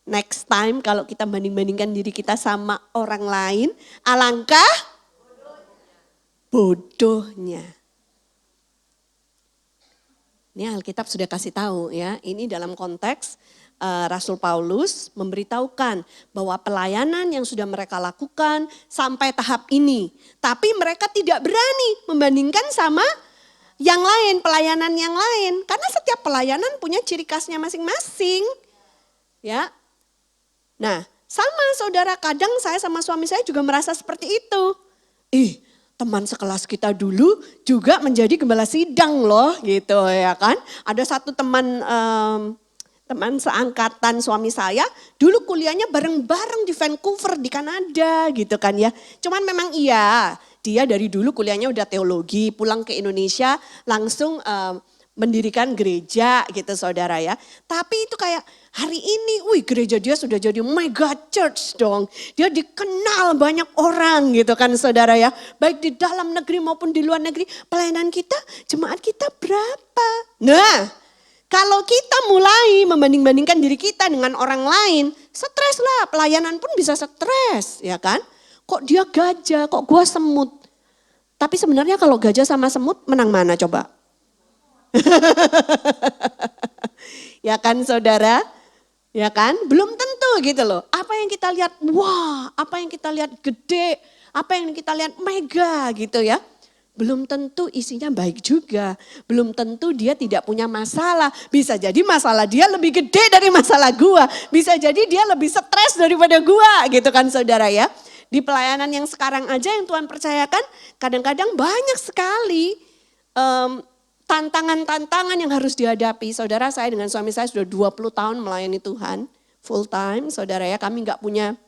E: next time kalau kita banding-bandingkan diri kita sama orang lain, alangkah bodohnya. Ini Alkitab sudah kasih tahu ya, ini dalam konteks Rasul Paulus memberitahukan bahwa pelayanan yang sudah mereka lakukan sampai tahap ini. Tapi mereka tidak berani membandingkan sama yang lain, pelayanan yang lain. Karena setiap pelayanan punya ciri khasnya masing-masing. Ya. Nah, sama saudara, kadang saya sama suami saya juga merasa seperti itu. Teman sekelas kita dulu juga menjadi gembala sidang loh gitu ya kan. Ada satu teman seangkatan suami saya, dulu kuliahnya bareng-bareng di Vancouver di Kanada gitu kan ya. Cuman memang iya, dia dari dulu kuliahnya udah teologi, pulang ke Indonesia langsung mendirikan gereja gitu saudara ya. Tapi itu kayak hari ini, gereja dia sudah jadi mega church dong. Dia dikenal banyak orang gitu kan saudara ya. Baik di dalam negeri maupun di luar negeri. Pelayanan kita, jemaat kita berapa? Nah, kalau kita mulai membanding-bandingkan diri kita dengan orang lain, stres lah, pelayanan pun bisa stres, ya kan? Kok dia gajah, kok gua semut? Tapi sebenarnya kalau gajah sama semut menang mana coba? Ya kan saudara? Ya kan? Belum tentu gitu loh. Apa yang kita lihat, wah, apa yang kita lihat gede, apa yang kita lihat mega gitu ya. Belum tentu isinya baik juga. Belum tentu dia tidak punya masalah. Bisa jadi masalah dia lebih gede dari masalah gua. Bisa jadi dia lebih stres daripada gua gitu kan saudara ya. Di pelayanan yang sekarang aja yang Tuhan percayakan kadang-kadang banyak sekali tantangan-tantangan yang harus dihadapi. Saudara, saya dengan suami saya sudah 20 tahun melayani Tuhan. Full time saudara ya, kami gak punya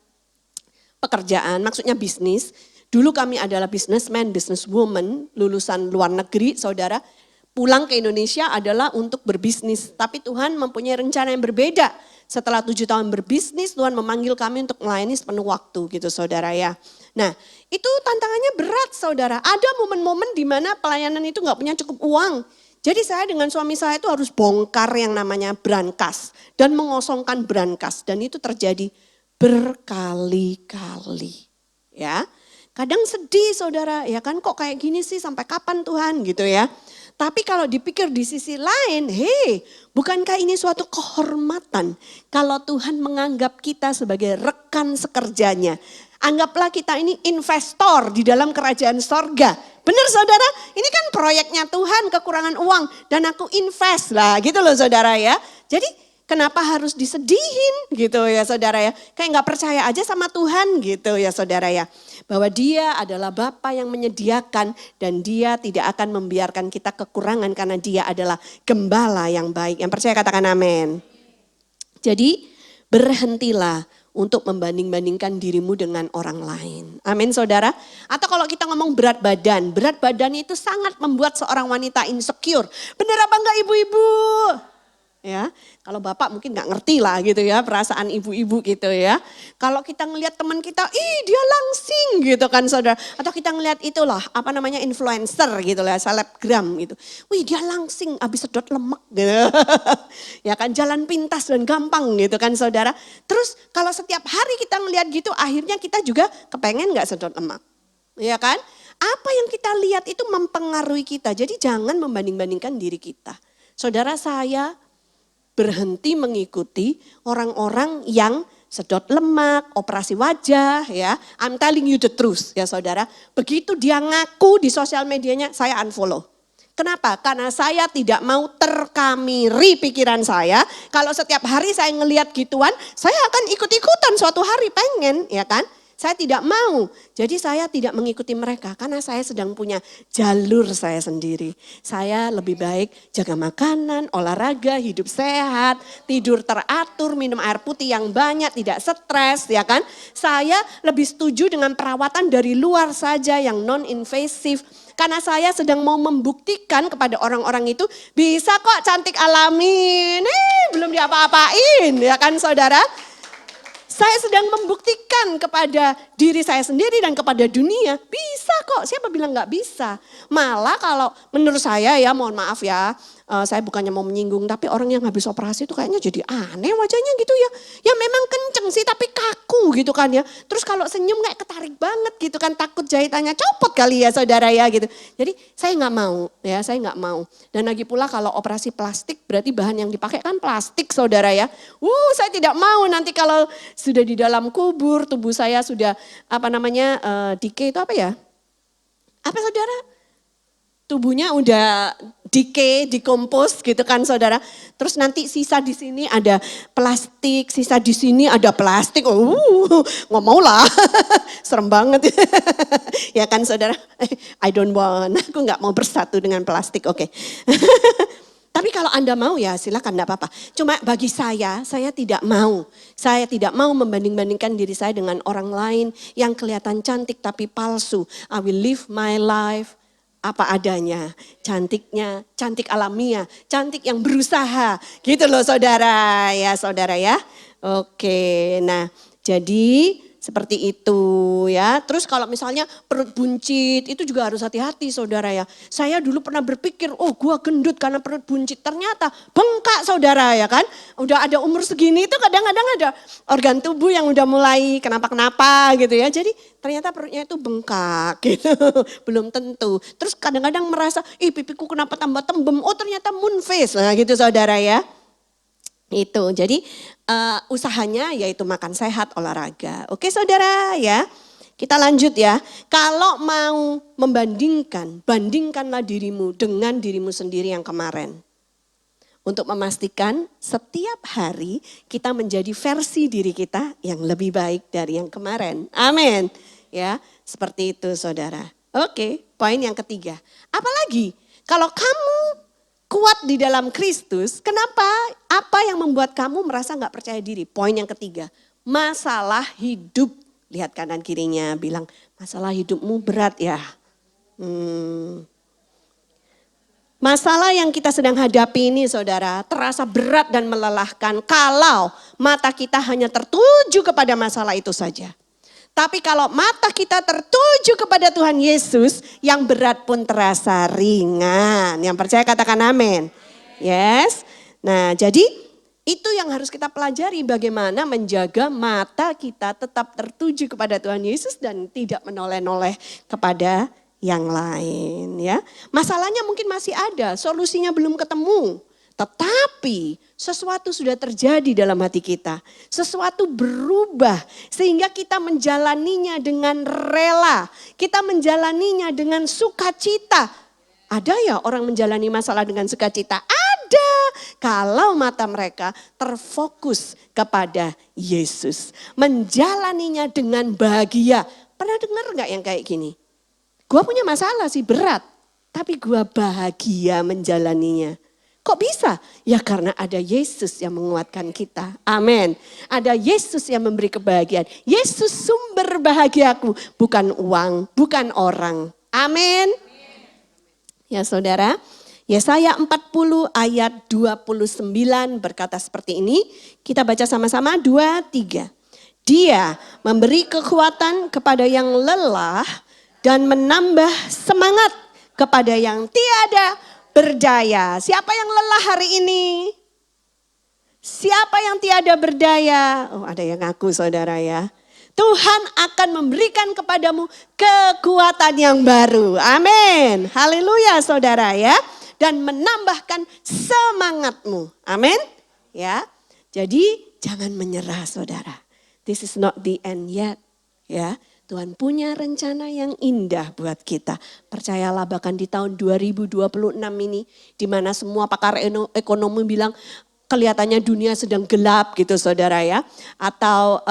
E: pekerjaan, maksudnya bisnis. Dulu kami adalah businessman, businesswoman, lulusan luar negeri, saudara. Pulang ke Indonesia adalah untuk berbisnis. Tapi Tuhan mempunyai rencana yang berbeda. Setelah 7 tahun berbisnis, Tuhan memanggil kami untuk melayani sepenuh waktu gitu saudara ya. Nah itu tantangannya berat saudara. Ada momen-momen di mana pelayanan itu gak punya cukup uang. Jadi saya dengan suami saya itu harus bongkar yang namanya brankas. Dan mengosongkan brankas. Dan itu terjadi berkali-kali. Ya. Kadang sedih saudara, ya kan kok kayak gini sih sampai kapan Tuhan gitu ya. Tapi kalau dipikir di sisi lain, bukankah ini suatu kehormatan kalau Tuhan menganggap kita sebagai rekan sekerjanya. Anggaplah kita ini investor di dalam kerajaan sorga. Benar saudara, ini kan proyeknya Tuhan, kekurangan uang dan aku invest lah gitu loh saudara ya. Jadi kenapa harus disedihin gitu ya saudara ya. Kayak gak percaya aja sama Tuhan gitu ya saudara ya. Bahwa dia adalah Bapa yang menyediakan dan dia tidak akan membiarkan kita kekurangan karena dia adalah gembala yang baik. Yang percaya katakan amin. Jadi berhentilah untuk membanding-bandingkan dirimu dengan orang lain. Amin saudara. Atau kalau kita ngomong berat badan itu sangat membuat seorang wanita insecure. Benar apa enggak ibu-ibu? Ya, kalau bapak mungkin nggak ngerti lah gitu ya perasaan ibu-ibu gitu ya. Kalau kita ngelihat teman kita, dia langsing gitu kan saudara. Atau kita ngelihat itulah apa namanya influencer gitu lah, selebgram gitu. Dia langsing abis sedot lemak gitu. Ya kan jalan pintas dan gampang gitu kan saudara. Terus kalau setiap hari kita ngelihat gitu akhirnya kita juga kepengen nggak sedot lemak. Ya kan? Apa yang kita lihat itu mempengaruhi kita. Jadi jangan membanding-bandingkan diri kita. Saudara saya berhenti mengikuti orang-orang yang sedot lemak, operasi wajah ya. I'm telling you the truth ya saudara. Begitu dia ngaku di sosial medianya, saya unfollow. Kenapa? Karena saya tidak mau terkamiri pikiran saya. Kalau setiap hari saya ngelihat gituan, saya akan ikut-ikutan suatu hari pengen ya kan. Saya tidak mau, jadi saya tidak mengikuti mereka karena saya sedang punya jalur saya sendiri. Saya lebih baik jaga makanan, olahraga, hidup sehat, tidur teratur, minum air putih yang banyak, tidak stres ya kan. Saya lebih setuju dengan perawatan dari luar saja yang non-invasif. Karena saya sedang mau membuktikan kepada orang-orang itu bisa kok cantik alami, belum diapa-apain ya kan saudara. Saya sedang membuktikan kepada diri saya sendiri dan kepada dunia. Bisa kok, siapa bilang nggak bisa. Malah kalau menurut saya ya, mohon maaf ya, saya bukannya mau menyinggung, tapi orang yang habis operasi itu kayaknya jadi aneh wajahnya gitu ya. Ya memang kenceng sih tapi kaku gitu kan ya. Terus kalau senyum kayak ketarik banget gitu kan, takut jahitannya copot kali ya saudara ya gitu. Jadi saya nggak mau ya, saya nggak mau. Dan lagi pula kalau operasi plastik berarti bahan yang dipakai kan plastik saudara ya. Saya tidak mau nanti kalau sudah di dalam kubur, tubuh saya sudah decay itu apa ya? Apa saudara? Tubuhnya udah decay, dikompos gitu kan saudara. Terus nanti sisa di sini ada plastik, sisa di sini ada plastik. Nggak mau lah, serem banget. Ya kan saudara, I don't want, aku nggak mau bersatu dengan plastik, oke. Tapi kalau Anda mau ya silakan, enggak apa-apa. Cuma bagi saya tidak mau. Saya tidak mau membanding-bandingkan diri saya dengan orang lain yang kelihatan cantik tapi palsu. I will live my life apa adanya. Cantiknya, cantik alamiah, cantik yang berusaha. Gitu loh saudara ya. Oke, nah jadi seperti itu ya. Terus kalau misalnya perut buncit itu juga harus hati-hati saudara ya. Saya dulu pernah berpikir, gua gendut karena perut buncit. Ternyata bengkak saudara ya kan. Udah ada umur segini itu kadang-kadang ada organ tubuh yang udah mulai kenapa-kenapa gitu ya. Jadi ternyata perutnya itu bengkak gitu. Belum tentu. Terus kadang-kadang merasa, pipiku kenapa tambah tembem. Ternyata moon face. Nah gitu saudara ya. Itu jadi usahanya yaitu makan sehat, olahraga. Oke saudara ya, kita lanjut ya. Kalau mau membandingkan, bandingkanlah dirimu dengan dirimu sendiri yang kemarin. Untuk memastikan setiap hari kita menjadi versi diri kita yang lebih baik dari yang kemarin. Amin. Ya, seperti itu saudara. Oke, poin yang ketiga. Apalagi kalau kamu kuat di dalam Kristus, kenapa? Apa yang membuat kamu merasa gak percaya diri? Poin yang ketiga, masalah hidup. Lihat kanan kirinya, bilang masalah hidupmu berat ya. Masalah yang kita sedang hadapi ini saudara, terasa berat dan melelahkan kalau mata kita hanya tertuju kepada masalah itu saja. Tapi kalau mata kita tertuju kepada Tuhan Yesus, yang berat pun terasa ringan. Yang percaya katakan amin. Yes. Nah jadi itu yang harus kita pelajari, bagaimana menjaga mata kita tetap tertuju kepada Tuhan Yesus dan tidak menoleh-noleh kepada yang lain ya. Masalahnya mungkin masih ada, solusinya belum ketemu. Tetapi sesuatu sudah terjadi dalam hati kita. Sesuatu berubah sehingga kita menjalaninya dengan rela. Kita menjalaninya dengan sukacita. Ada ya orang menjalani masalah dengan sukacita? Ada. Kalau mata mereka terfokus kepada Yesus. Menjalaninya dengan bahagia. Pernah dengar gak yang kayak gini? Gua punya masalah sih berat. Tapi gua bahagia menjalaninya. Kok bisa? Ya karena ada Yesus yang menguatkan kita. Amin. Ada Yesus yang memberi kebahagiaan. Yesus sumber bahagiaku. Bukan uang, bukan orang. Amin. Ya saudara. Yesaya 40 ayat 29 berkata seperti ini. Kita baca sama-sama 2, 3. Dia memberi kekuatan kepada yang lelah dan menambah semangat kepada yang tiada berdaya. Siapa yang lelah hari ini? Siapa yang tiada berdaya? Ada yang ngaku saudara ya. Tuhan akan memberikan kepadamu kekuatan yang baru. Amin. Haleluya saudara ya. Dan menambahkan semangatmu. Amin. Ya. Jadi jangan menyerah saudara. This is not the end yet. Ya. Tuhan punya rencana yang indah buat kita. Percayalah bahkan di tahun 2026 ini, di mana semua pakar ekonomi bilang kelihatannya dunia sedang gelap gitu saudara ya. Atau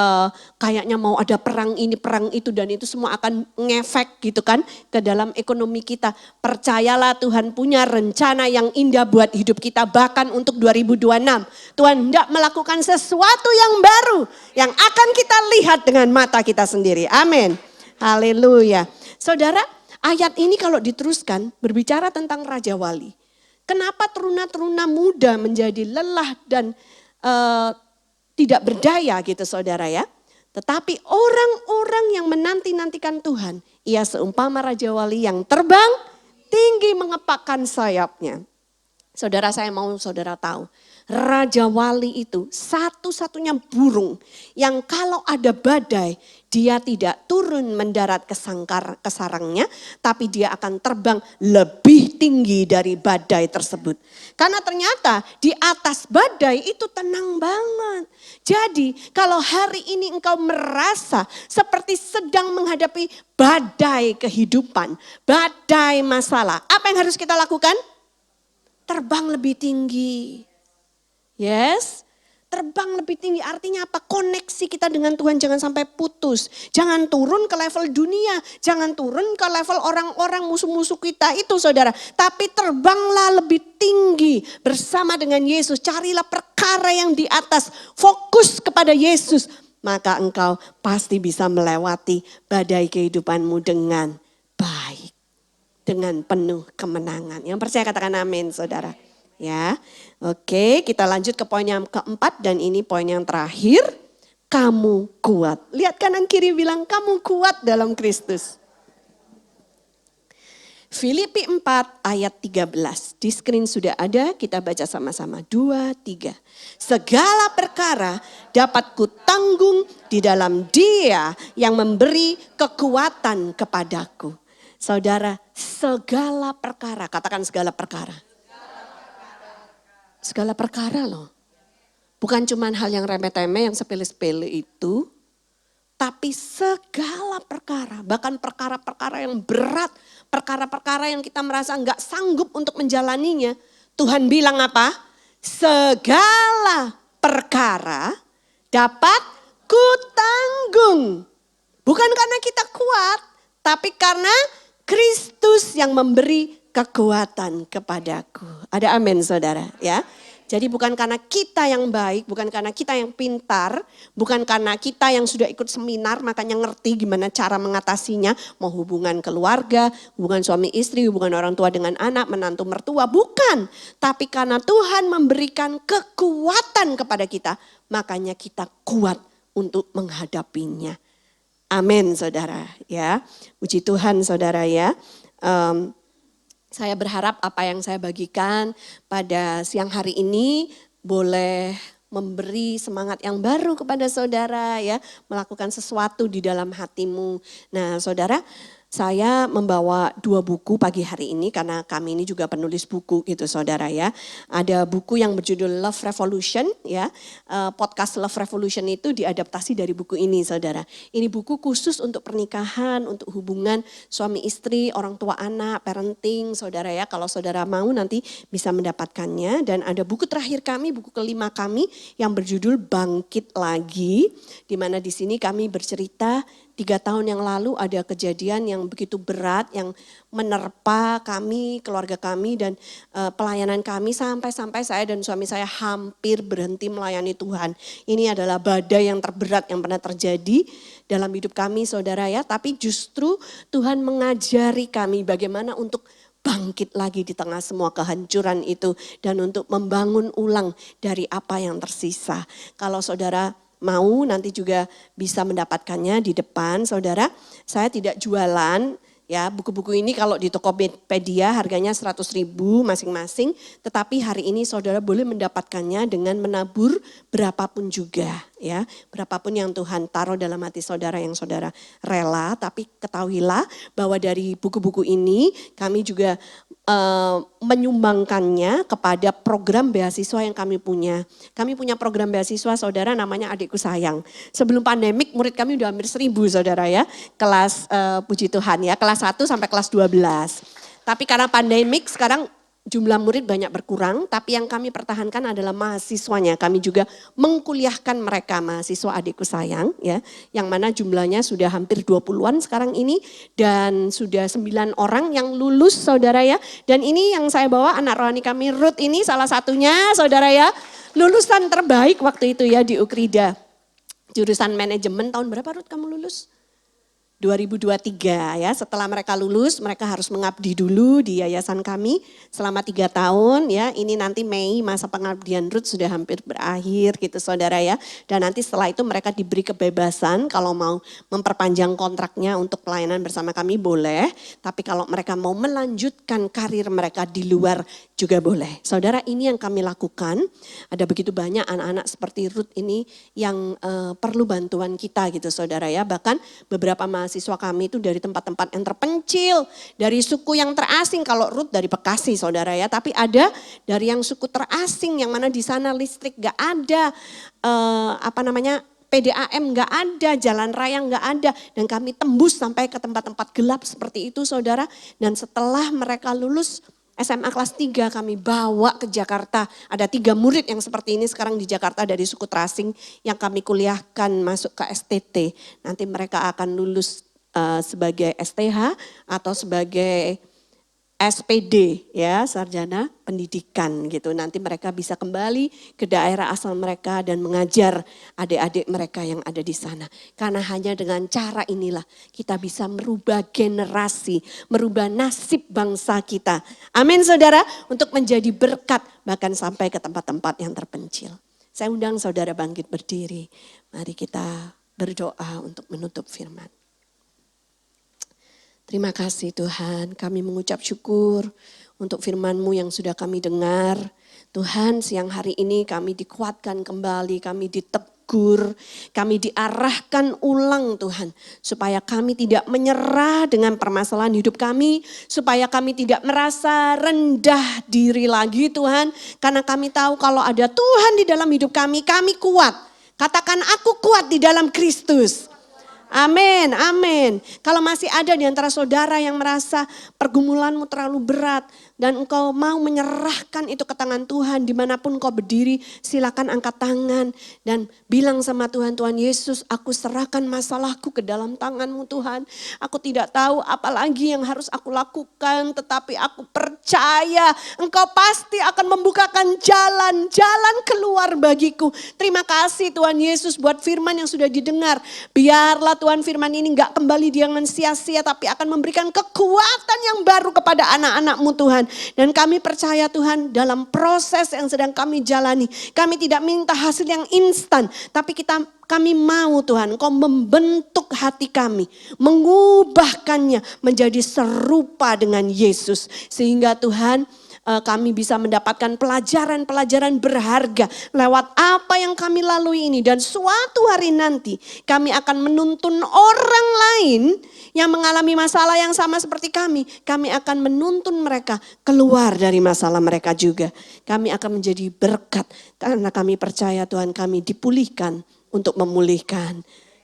E: kayaknya mau ada perang ini, perang itu dan itu semua akan ngefek gitu kan ke dalam ekonomi kita. Percayalah Tuhan punya rencana yang indah buat hidup kita bahkan untuk 2026. Tuhan hendak melakukan sesuatu yang baru yang akan kita lihat dengan mata kita sendiri. Amin. Haleluya. Saudara, ayat ini kalau diteruskan berbicara tentang Raja Wali. Kenapa teruna-teruna muda menjadi lelah dan tidak berdaya gitu saudara ya. Tetapi orang-orang yang menanti-nantikan Tuhan, ia seumpama Raja Wali yang terbang tinggi mengepakkan sayapnya. Saudara, saya mau saudara tahu, Raja Wali itu satu-satunya burung yang kalau ada badai, dia tidak turun mendarat ke sarangnya, tapi dia akan terbang lebih tinggi dari badai tersebut. Karena ternyata di atas badai itu tenang banget. Jadi kalau hari ini engkau merasa seperti sedang menghadapi badai kehidupan, badai masalah, apa yang harus kita lakukan? Terbang lebih tinggi. Yes, terbang lebih tinggi artinya apa? Koneksi kita dengan Tuhan jangan sampai putus. Jangan turun ke level dunia, jangan turun ke level orang-orang musuh-musuh kita itu saudara. Tapi terbanglah lebih tinggi bersama dengan Yesus. Carilah perkara yang di atas, fokus kepada Yesus. Maka engkau pasti bisa melewati badai kehidupanmu dengan baik. Dengan penuh kemenangan. Yang percaya katakan amin saudara. Ya, oke, kita lanjut ke poin yang keempat dan ini poin yang terakhir. Kamu kuat. Lihat kanan kiri bilang kamu kuat dalam Kristus. Filipi 4 ayat 13. Di screen sudah ada, kita baca sama-sama. 2, 3. Segala perkara dapat kutanggung di dalam Dia yang memberi kekuatan kepadaku. Saudara, segala perkara, katakan segala perkara. Segala perkara loh. Bukan cuma hal yang remeh-temeh, yang sepele-sepele itu. Tapi segala perkara, bahkan perkara-perkara yang berat, perkara-perkara yang kita merasa enggak sanggup untuk menjalaninya. Tuhan bilang apa? Segala perkara dapat kutanggung. Bukan karena kita kuat, tapi karena Kristus yang memberi kekuatan kepadaku. Ada amin saudara ya. Jadi bukan karena kita yang baik, bukan karena kita yang pintar, bukan karena kita yang sudah ikut seminar makanya ngerti gimana cara mengatasinya. Mau hubungan keluarga, hubungan suami istri, hubungan orang tua dengan anak, menantu mertua. Bukan, tapi karena Tuhan memberikan kekuatan kepada kita. Makanya kita kuat untuk menghadapinya. Amin saudara ya. Puji Tuhan saudara ya. Saya berharap apa yang saya bagikan pada siang hari ini boleh memberi semangat yang baru kepada saudara ya. Melakukan sesuatu di dalam hatimu. Nah saudara, saya membawa 2 buku pagi hari ini karena kami ini juga penulis buku gitu saudara ya. Ada buku yang berjudul Love Revolution ya. Podcast Love Revolution itu diadaptasi dari buku ini saudara. Ini buku khusus untuk pernikahan, untuk hubungan suami istri, orang tua anak, parenting saudara ya. Kalau saudara mau nanti bisa mendapatkannya. Dan ada buku terakhir kami, buku kelima kami yang berjudul Bangkit Lagi. Di mana di sini kami bercerita 3 tahun yang lalu ada kejadian yang begitu berat yang menerpa kami, keluarga kami dan pelayanan kami sampai saya dan suami saya hampir berhenti melayani Tuhan. Ini adalah badai yang terberat yang pernah terjadi dalam hidup kami saudara ya. Tapi justru Tuhan mengajari kami bagaimana untuk bangkit lagi di tengah semua kehancuran itu dan untuk membangun ulang dari apa yang tersisa. Kalau saudara mau nanti juga bisa mendapatkannya di depan saudara. Saya tidak jualan ya, buku-buku ini kalau di Tokopedia harganya 100.000 masing-masing. Tetapi hari ini saudara boleh mendapatkannya dengan menabur berapapun juga ya. Berapapun yang Tuhan taruh dalam hati saudara yang saudara rela. Tapi ketahuilah bahwa dari buku-buku ini kami juga menyumbangkannya kepada program beasiswa yang kami punya. Kami punya program beasiswa saudara namanya Adikku Sayang. Sebelum pandemik murid kami udah hampir 1.000 saudara ya. Kelas puji Tuhan ya, kelas 1 sampai kelas 12. Tapi karena pandemik sekarang jumlah murid banyak berkurang, tapi yang kami pertahankan adalah mahasiswanya. Kami juga mengkuliahkan mereka, mahasiswa Adikku Sayang ya, yang mana jumlahnya sudah hampir 20-an sekarang ini dan sudah 9 orang yang lulus saudara ya. Dan ini yang saya bawa anak rohani kami Ruth ini salah satunya saudara ya, lulusan terbaik waktu itu ya di Ukrida. Jurusan manajemen tahun berapa Ruth kamu lulus? 2023 ya. Setelah mereka lulus, mereka harus mengabdi dulu di yayasan kami selama 3 tahun ya. Ini nanti Mei masa pengabdian Ruth sudah hampir berakhir gitu saudara ya. Dan nanti setelah itu mereka diberi kebebasan kalau mau memperpanjang kontraknya untuk pelayanan bersama kami boleh. Tapi kalau mereka mau melanjutkan karir mereka di luar juga boleh. Saudara, ini yang kami lakukan. Ada begitu banyak anak-anak seperti Ruth ini yang perlu bantuan kita gitu saudara ya. Bahkan beberapa mahasiswa kami itu dari tempat-tempat yang terpencil, dari suku yang terasing. Kalau Ruth dari Bekasi saudara ya, tapi ada dari yang suku terasing yang mana di sana listrik gak ada, PDAM gak ada, jalan raya gak ada. Dan kami tembus sampai ke tempat-tempat gelap seperti itu saudara. Dan setelah mereka lulus SMA kelas 3 kami bawa ke Jakarta. Ada 3 murid yang seperti ini sekarang di Jakarta dari suku terasing yang kami kuliahkan masuk ke STT. Nanti mereka akan lulus sebagai STH atau sebagai SPD ya, sarjana pendidikan gitu. Nanti mereka bisa kembali ke daerah asal mereka dan mengajar adik-adik mereka yang ada di sana. Karena hanya dengan cara inilah kita bisa merubah generasi, merubah nasib bangsa kita. Amin saudara, untuk menjadi berkat bahkan sampai ke tempat-tempat yang terpencil. Saya undang saudara bangkit berdiri. Mari kita berdoa untuk menutup firman. Terima kasih Tuhan, kami mengucap syukur untuk firman-Mu yang sudah kami dengar. Tuhan, siang hari ini kami dikuatkan kembali, kami ditegur, kami diarahkan ulang Tuhan. Supaya kami tidak menyerah dengan permasalahan hidup kami, supaya kami tidak merasa rendah diri lagi Tuhan. Karena kami tahu kalau ada Tuhan di dalam hidup kami kuat. Katakan aku kuat di dalam Kristus. Amin, amin. Kalau masih ada di antara saudara yang merasa pergumulanmu terlalu berat dan engkau mau menyerahkan itu ke tangan Tuhan, dimanapun engkau berdiri, silakan angkat tangan dan bilang sama Tuhan, Tuhan Yesus, aku serahkan masalahku ke dalam tangan-Mu Tuhan. Aku tidak tahu apa lagi yang harus aku lakukan, tetapi aku percaya Engkau pasti akan membukakan jalan keluar bagiku. Terima kasih Tuhan Yesus buat firman yang sudah didengar. Biarlah Tuhan firman ini gak kembali dengan sia-sia, tapi akan memberikan kekuatan yang baru kepada anak-anak-Mu Tuhan. Dan kami percaya Tuhan dalam proses yang sedang kami jalani, kami tidak minta hasil yang instan, tapi kami mau Tuhan Engkau membentuk hati kami, mengubahkannya menjadi serupa dengan Yesus. Sehingga Tuhan kami bisa mendapatkan pelajaran-pelajaran berharga lewat apa yang kami lalui ini. Dan suatu hari nanti kami akan menuntun orang lain yang mengalami masalah yang sama seperti kami. Kami akan menuntun mereka keluar dari masalah mereka juga. Kami akan menjadi berkat karena kami percaya Tuhan kami dipulihkan untuk memulihkan.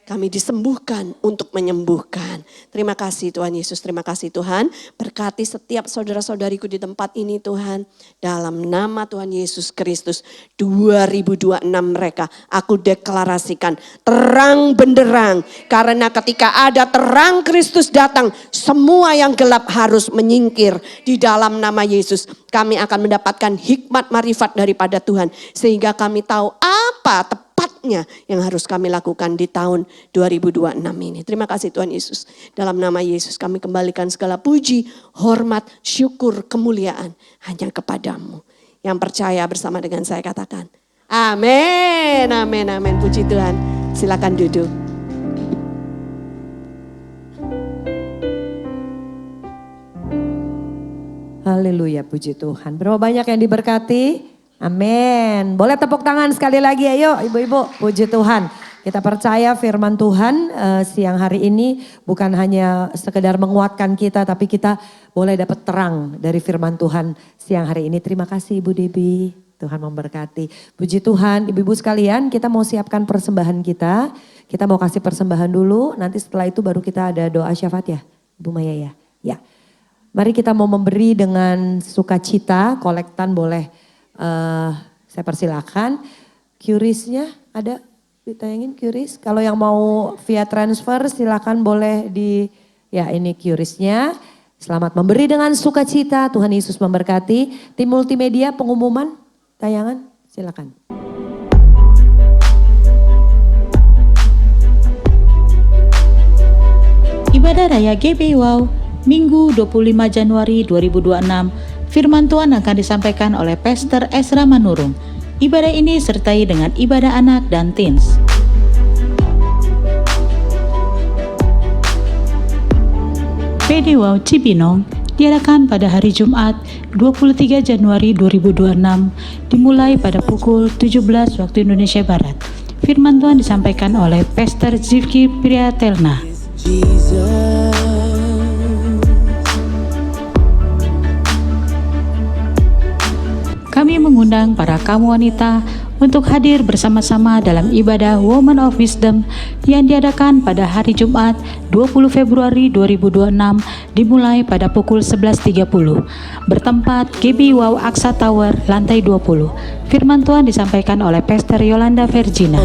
E: Kami disembuhkan untuk menyembuhkan. Terima kasih Tuhan Yesus, terima kasih Tuhan. Berkati setiap saudara-saudariku di tempat ini Tuhan. Dalam nama Tuhan Yesus Kristus 2026 mereka aku deklarasikan terang benderang. Karena ketika ada terang Kristus datang, semua yang gelap harus menyingkir. Di dalam nama Yesus kami akan mendapatkan hikmat marifat daripada Tuhan. Sehingga kami tahu apa tepatnya yang harus kami lakukan di tahun 2026 ini. Terima kasih Tuhan Yesus. Dalam nama Yesus kami kembalikan segala puji, hormat, syukur, kemuliaan hanya kepadamu. Yang percaya bersama dengan saya katakan, amin, amin, amin. Puji Tuhan. Silakan duduk.
D: Haleluya, puji Tuhan. Berapa banyak yang diberkati? Amin. Boleh tepuk tangan sekali lagi, ayo ibu-ibu. Puji Tuhan. Kita percaya firman Tuhan siang hari ini bukan hanya sekedar menguatkan kita, tapi kita boleh dapat terang dari firman Tuhan siang hari ini. Terima kasih Ibu Debbie. Tuhan memberkati. Puji Tuhan, ibu-ibu sekalian, kita mau siapkan persembahan kita. Kita mau kasih persembahan dulu, nanti setelah itu baru kita ada doa syafaat ya, Ibu Maya ya. Ya. Mari kita mau memberi dengan sukacita, kolektan boleh. Saya persilakan. QRIS-nya ada ditayangin QRIS. Kalau yang mau via transfer silakan boleh ya ini QRIS-nya. Selamat memberi dengan sukacita. Tuhan Yesus memberkati. Tim multimedia pengumuman tayangan silakan.
A: Ibadah Raya GB Wow, Minggu 25 Januari 2026, firman Tuhan akan disampaikan oleh Pastor Ezra Manurung. Ibadah ini sertai dengan ibadah anak dan teens. PD Wow Cibinong diadakan pada hari Jumat 23 Januari 2026, dimulai pada pukul 17 waktu Indonesia Barat. Firman Tuhan disampaikan oleh Pastor Zivki Priatelna. Kami mengundang para kaum wanita untuk hadir bersama-sama dalam ibadah Woman of Wisdom yang diadakan pada hari Jumat 20 Februari 2026 dimulai pada pukul 11.30 bertempat GB Wow Aksa Tower lantai 20. Firman Tuhan disampaikan oleh Pastor Yolanda Virgina.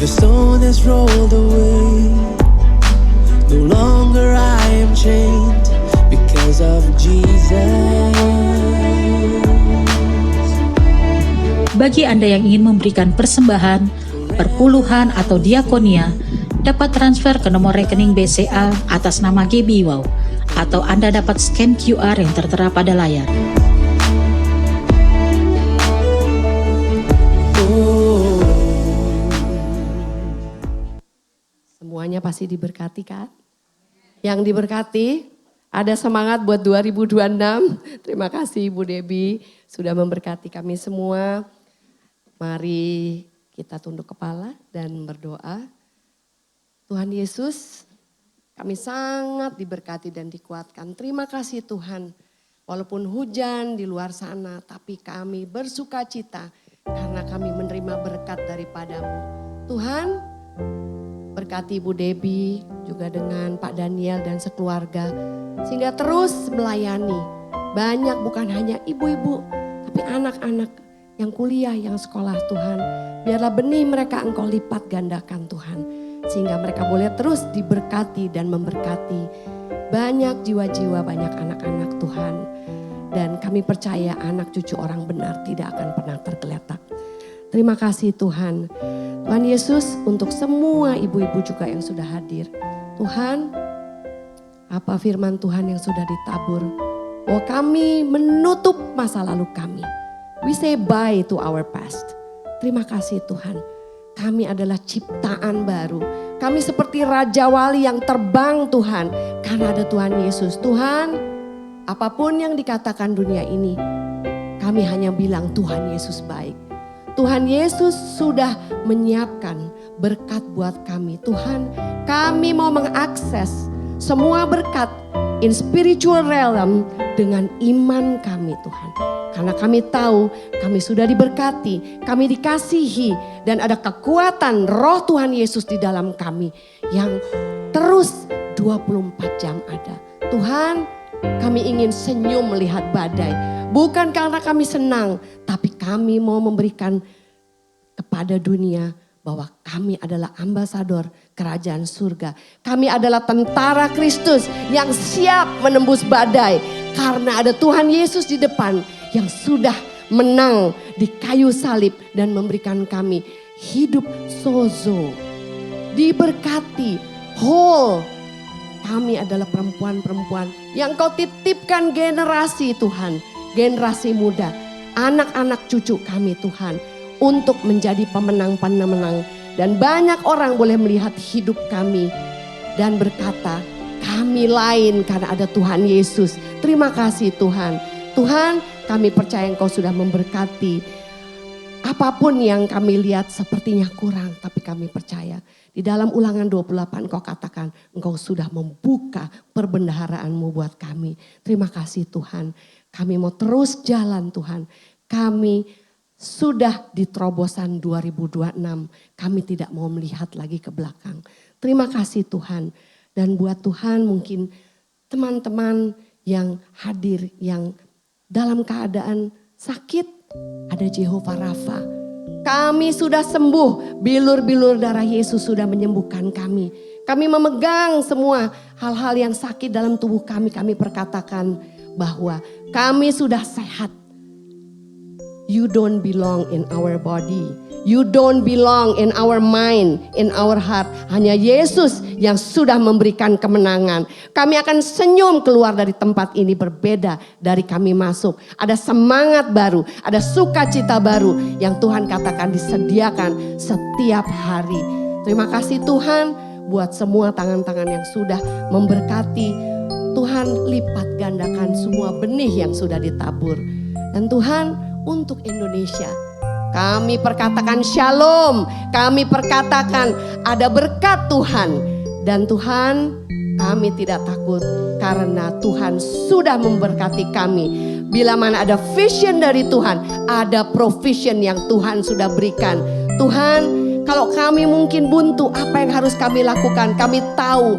F: The stone has rolled away. No longer I am chained because of Jesus.
A: Bagi Anda yang ingin memberikan persembahan, perpuluhan atau diakonia, dapat transfer ke nomor rekening BCA atas nama GB Wow, atau Anda dapat scan QR yang tertera pada layar.
B: Semuanya pasti diberkati kan? Yang diberkati, ada semangat buat 2026. Terima kasih Ibu Debbie sudah memberkati kami semua. Mari kita tunduk kepala dan berdoa. Tuhan Yesus, kami sangat diberkati dan dikuatkan. Terima kasih Tuhan. Walaupun hujan di luar sana, tapi kami bersuka cita karena kami menerima berkat daripadamu. Tuhan, berkati Ibu Debbie juga dengan Pak Daniel dan sekeluarga. Sehingga terus melayani. Banyak bukan hanya ibu-ibu tapi anak-anak yang kuliah, yang sekolah Tuhan. Biarlah benih mereka Engkau lipat gandakan Tuhan. Sehingga mereka boleh terus diberkati dan memberkati. Banyak jiwa-jiwa, banyak anak-anak Tuhan. Dan kami percaya anak cucu orang benar tidak akan pernah tergeletak. Terima kasih Tuhan. Tuhan Yesus, untuk semua ibu-ibu juga yang sudah hadir. Tuhan, apa firman Tuhan yang sudah ditabur. Bahwa kami menutup masa lalu kami. We say bye to our past. Terima kasih Tuhan. Kami adalah ciptaan baru. Kami seperti Raja Wali yang terbang Tuhan. Karena ada Tuhan Yesus. Tuhan, apapun yang dikatakan dunia ini, kami hanya bilang Tuhan Yesus baik. Tuhan Yesus sudah menyiapkan berkat buat kami. Tuhan, kami mau mengakses semua berkat in spiritual realm dengan iman kami Tuhan. Karena kami tahu kami sudah diberkati, kami dikasihi dan ada kekuatan roh Tuhan Yesus di dalam kami yang terus 24 jam ada. Tuhan, kami ingin senyum melihat badai. Bukan karena kami senang, tapi kami mau memberikan kepada dunia bahwa kami adalah ambasador kerajaan surga. Kami adalah tentara Kristus yang siap menembus badai. Karena ada Tuhan Yesus di depan yang sudah menang di kayu salib dan memberikan kami hidup sozo. Diberkati, whole. Kami adalah perempuan-perempuan yang Kau titipkan generasi Tuhan. Generasi muda, anak-anak cucu kami Tuhan. Untuk menjadi pemenang-pemenang. Dan banyak orang boleh melihat hidup kami. Dan berkata, kami lain karena ada Tuhan Yesus. Terima kasih Tuhan. Tuhan, kami percaya Engkau sudah memberkati. Apapun yang kami lihat sepertinya kurang. Tapi kami percaya. Di dalam Ulangan 28 Engkau katakan, Engkau sudah membuka perbendaharaan-Mu buat kami. Terima kasih Tuhan. Kami mau terus jalan Tuhan. Kami sudah di terobosan 2026. Kami tidak mau melihat lagi ke belakang. Terima kasih Tuhan. Dan buat Tuhan mungkin teman-teman yang hadir, yang dalam keadaan sakit, Ada Jehovah Rafa. Kami sudah sembuh, bilur-bilur darah Yesus sudah menyembuhkan kami. Kami memegang semua hal-hal yang sakit dalam tubuh kami. Kami perkatakan bahwa kami sudah sehat. You don't belong in our body. You don't belong in our mind, in our heart. Hanya Yesus yang sudah memberikan kemenangan. Kami akan senyum keluar dari tempat ini berbeda dari kami masuk. Ada semangat baru, ada sukacita baru yang Tuhan katakan disediakan setiap hari. Terima kasih Tuhan buat semua tangan-tangan yang sudah memberkati. Tuhan lipat gandakan semua benih yang sudah ditabur. Dan Tuhan untuk Indonesia, kami perkatakan shalom, kami perkatakan ada berkat Tuhan. Dan Tuhan, kami tidak takut karena Tuhan sudah memberkati kami. Bila mana ada vision dari Tuhan, ada provision yang Tuhan sudah berikan. Tuhan, kalau kami mungkin buntu, apa yang harus kami lakukan? Kami tahu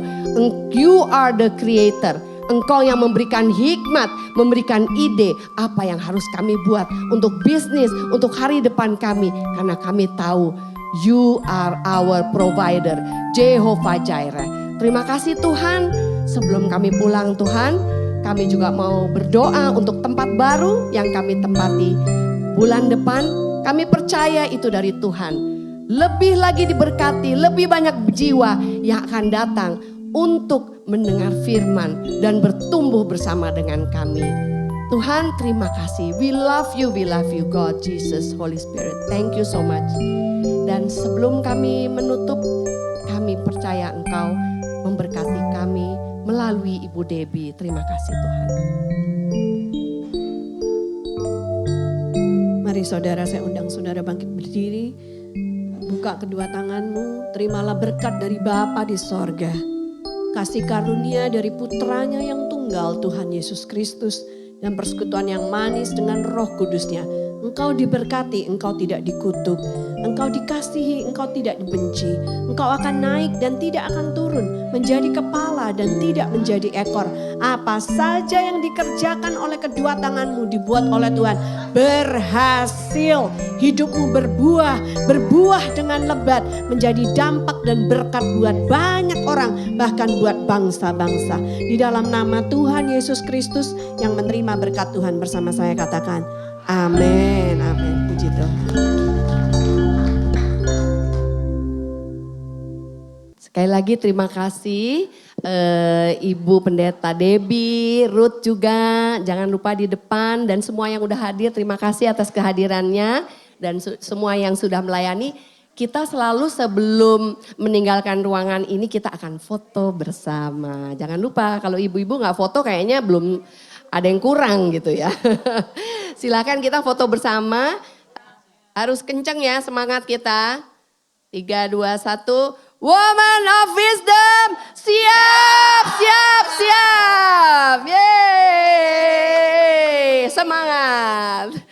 B: you are the creator. Engkau yang memberikan hikmat, memberikan ide apa yang harus kami buat untuk bisnis, untuk hari depan kami. Karena kami tahu you are our provider, Jehovah Jireh. Terima kasih Tuhan, sebelum kami pulang Tuhan, kami juga mau berdoa untuk tempat baru yang kami tempati bulan depan. Kami percaya itu dari Tuhan. Lebih lagi diberkati, lebih banyak jiwa yang akan datang untuk mendengar firman dan bertumbuh bersama dengan kami. Tuhan terima kasih. We love you God, Jesus, Holy Spirit. Thank you so much. Dan sebelum kami menutup, kami percaya Engkau memberkati kami melalui Ibu Debbie. Terima kasih Tuhan.
E: Mari saudara, saya undang saudara bangkit berdiri. Buka kedua tanganmu, terimalah berkat dari Bapa di sorga. Kasih karunia dari putranya yang tunggal Tuhan Yesus Kristus dan persekutuan yang manis dengan Roh Kudusnya. Engkau diberkati, engkau tidak dikutuk. Engkau dikasihi, engkau tidak dibenci. Engkau akan naik dan tidak akan turun. Menjadi kepala dan tidak menjadi ekor. Apa saja yang dikerjakan oleh kedua tanganmu dibuat oleh Tuhan berhasil. Hidupmu berbuah dengan lebat. Menjadi dampak dan berkat buat banyak orang. Bahkan buat bangsa-bangsa. Di dalam nama Tuhan Yesus Kristus yang menerima berkat Tuhan bersama saya katakan amin, amin. Puji Tuhan.
B: Sekali lagi terima kasih Ibu Pendeta Debbie, Ruth juga. Jangan lupa di depan dan semua yang udah hadir terima kasih atas kehadirannya. Dan semua yang sudah melayani. Kita selalu sebelum meninggalkan ruangan ini kita akan foto bersama. Jangan lupa kalau ibu-ibu gak foto kayaknya belum ada yang kurang gitu ya. Silakan kita foto bersama. Harus kenceng ya semangat kita. 3, 2, 1. Woman of Wisdom, siap, siap, siap. Yeay, semangat.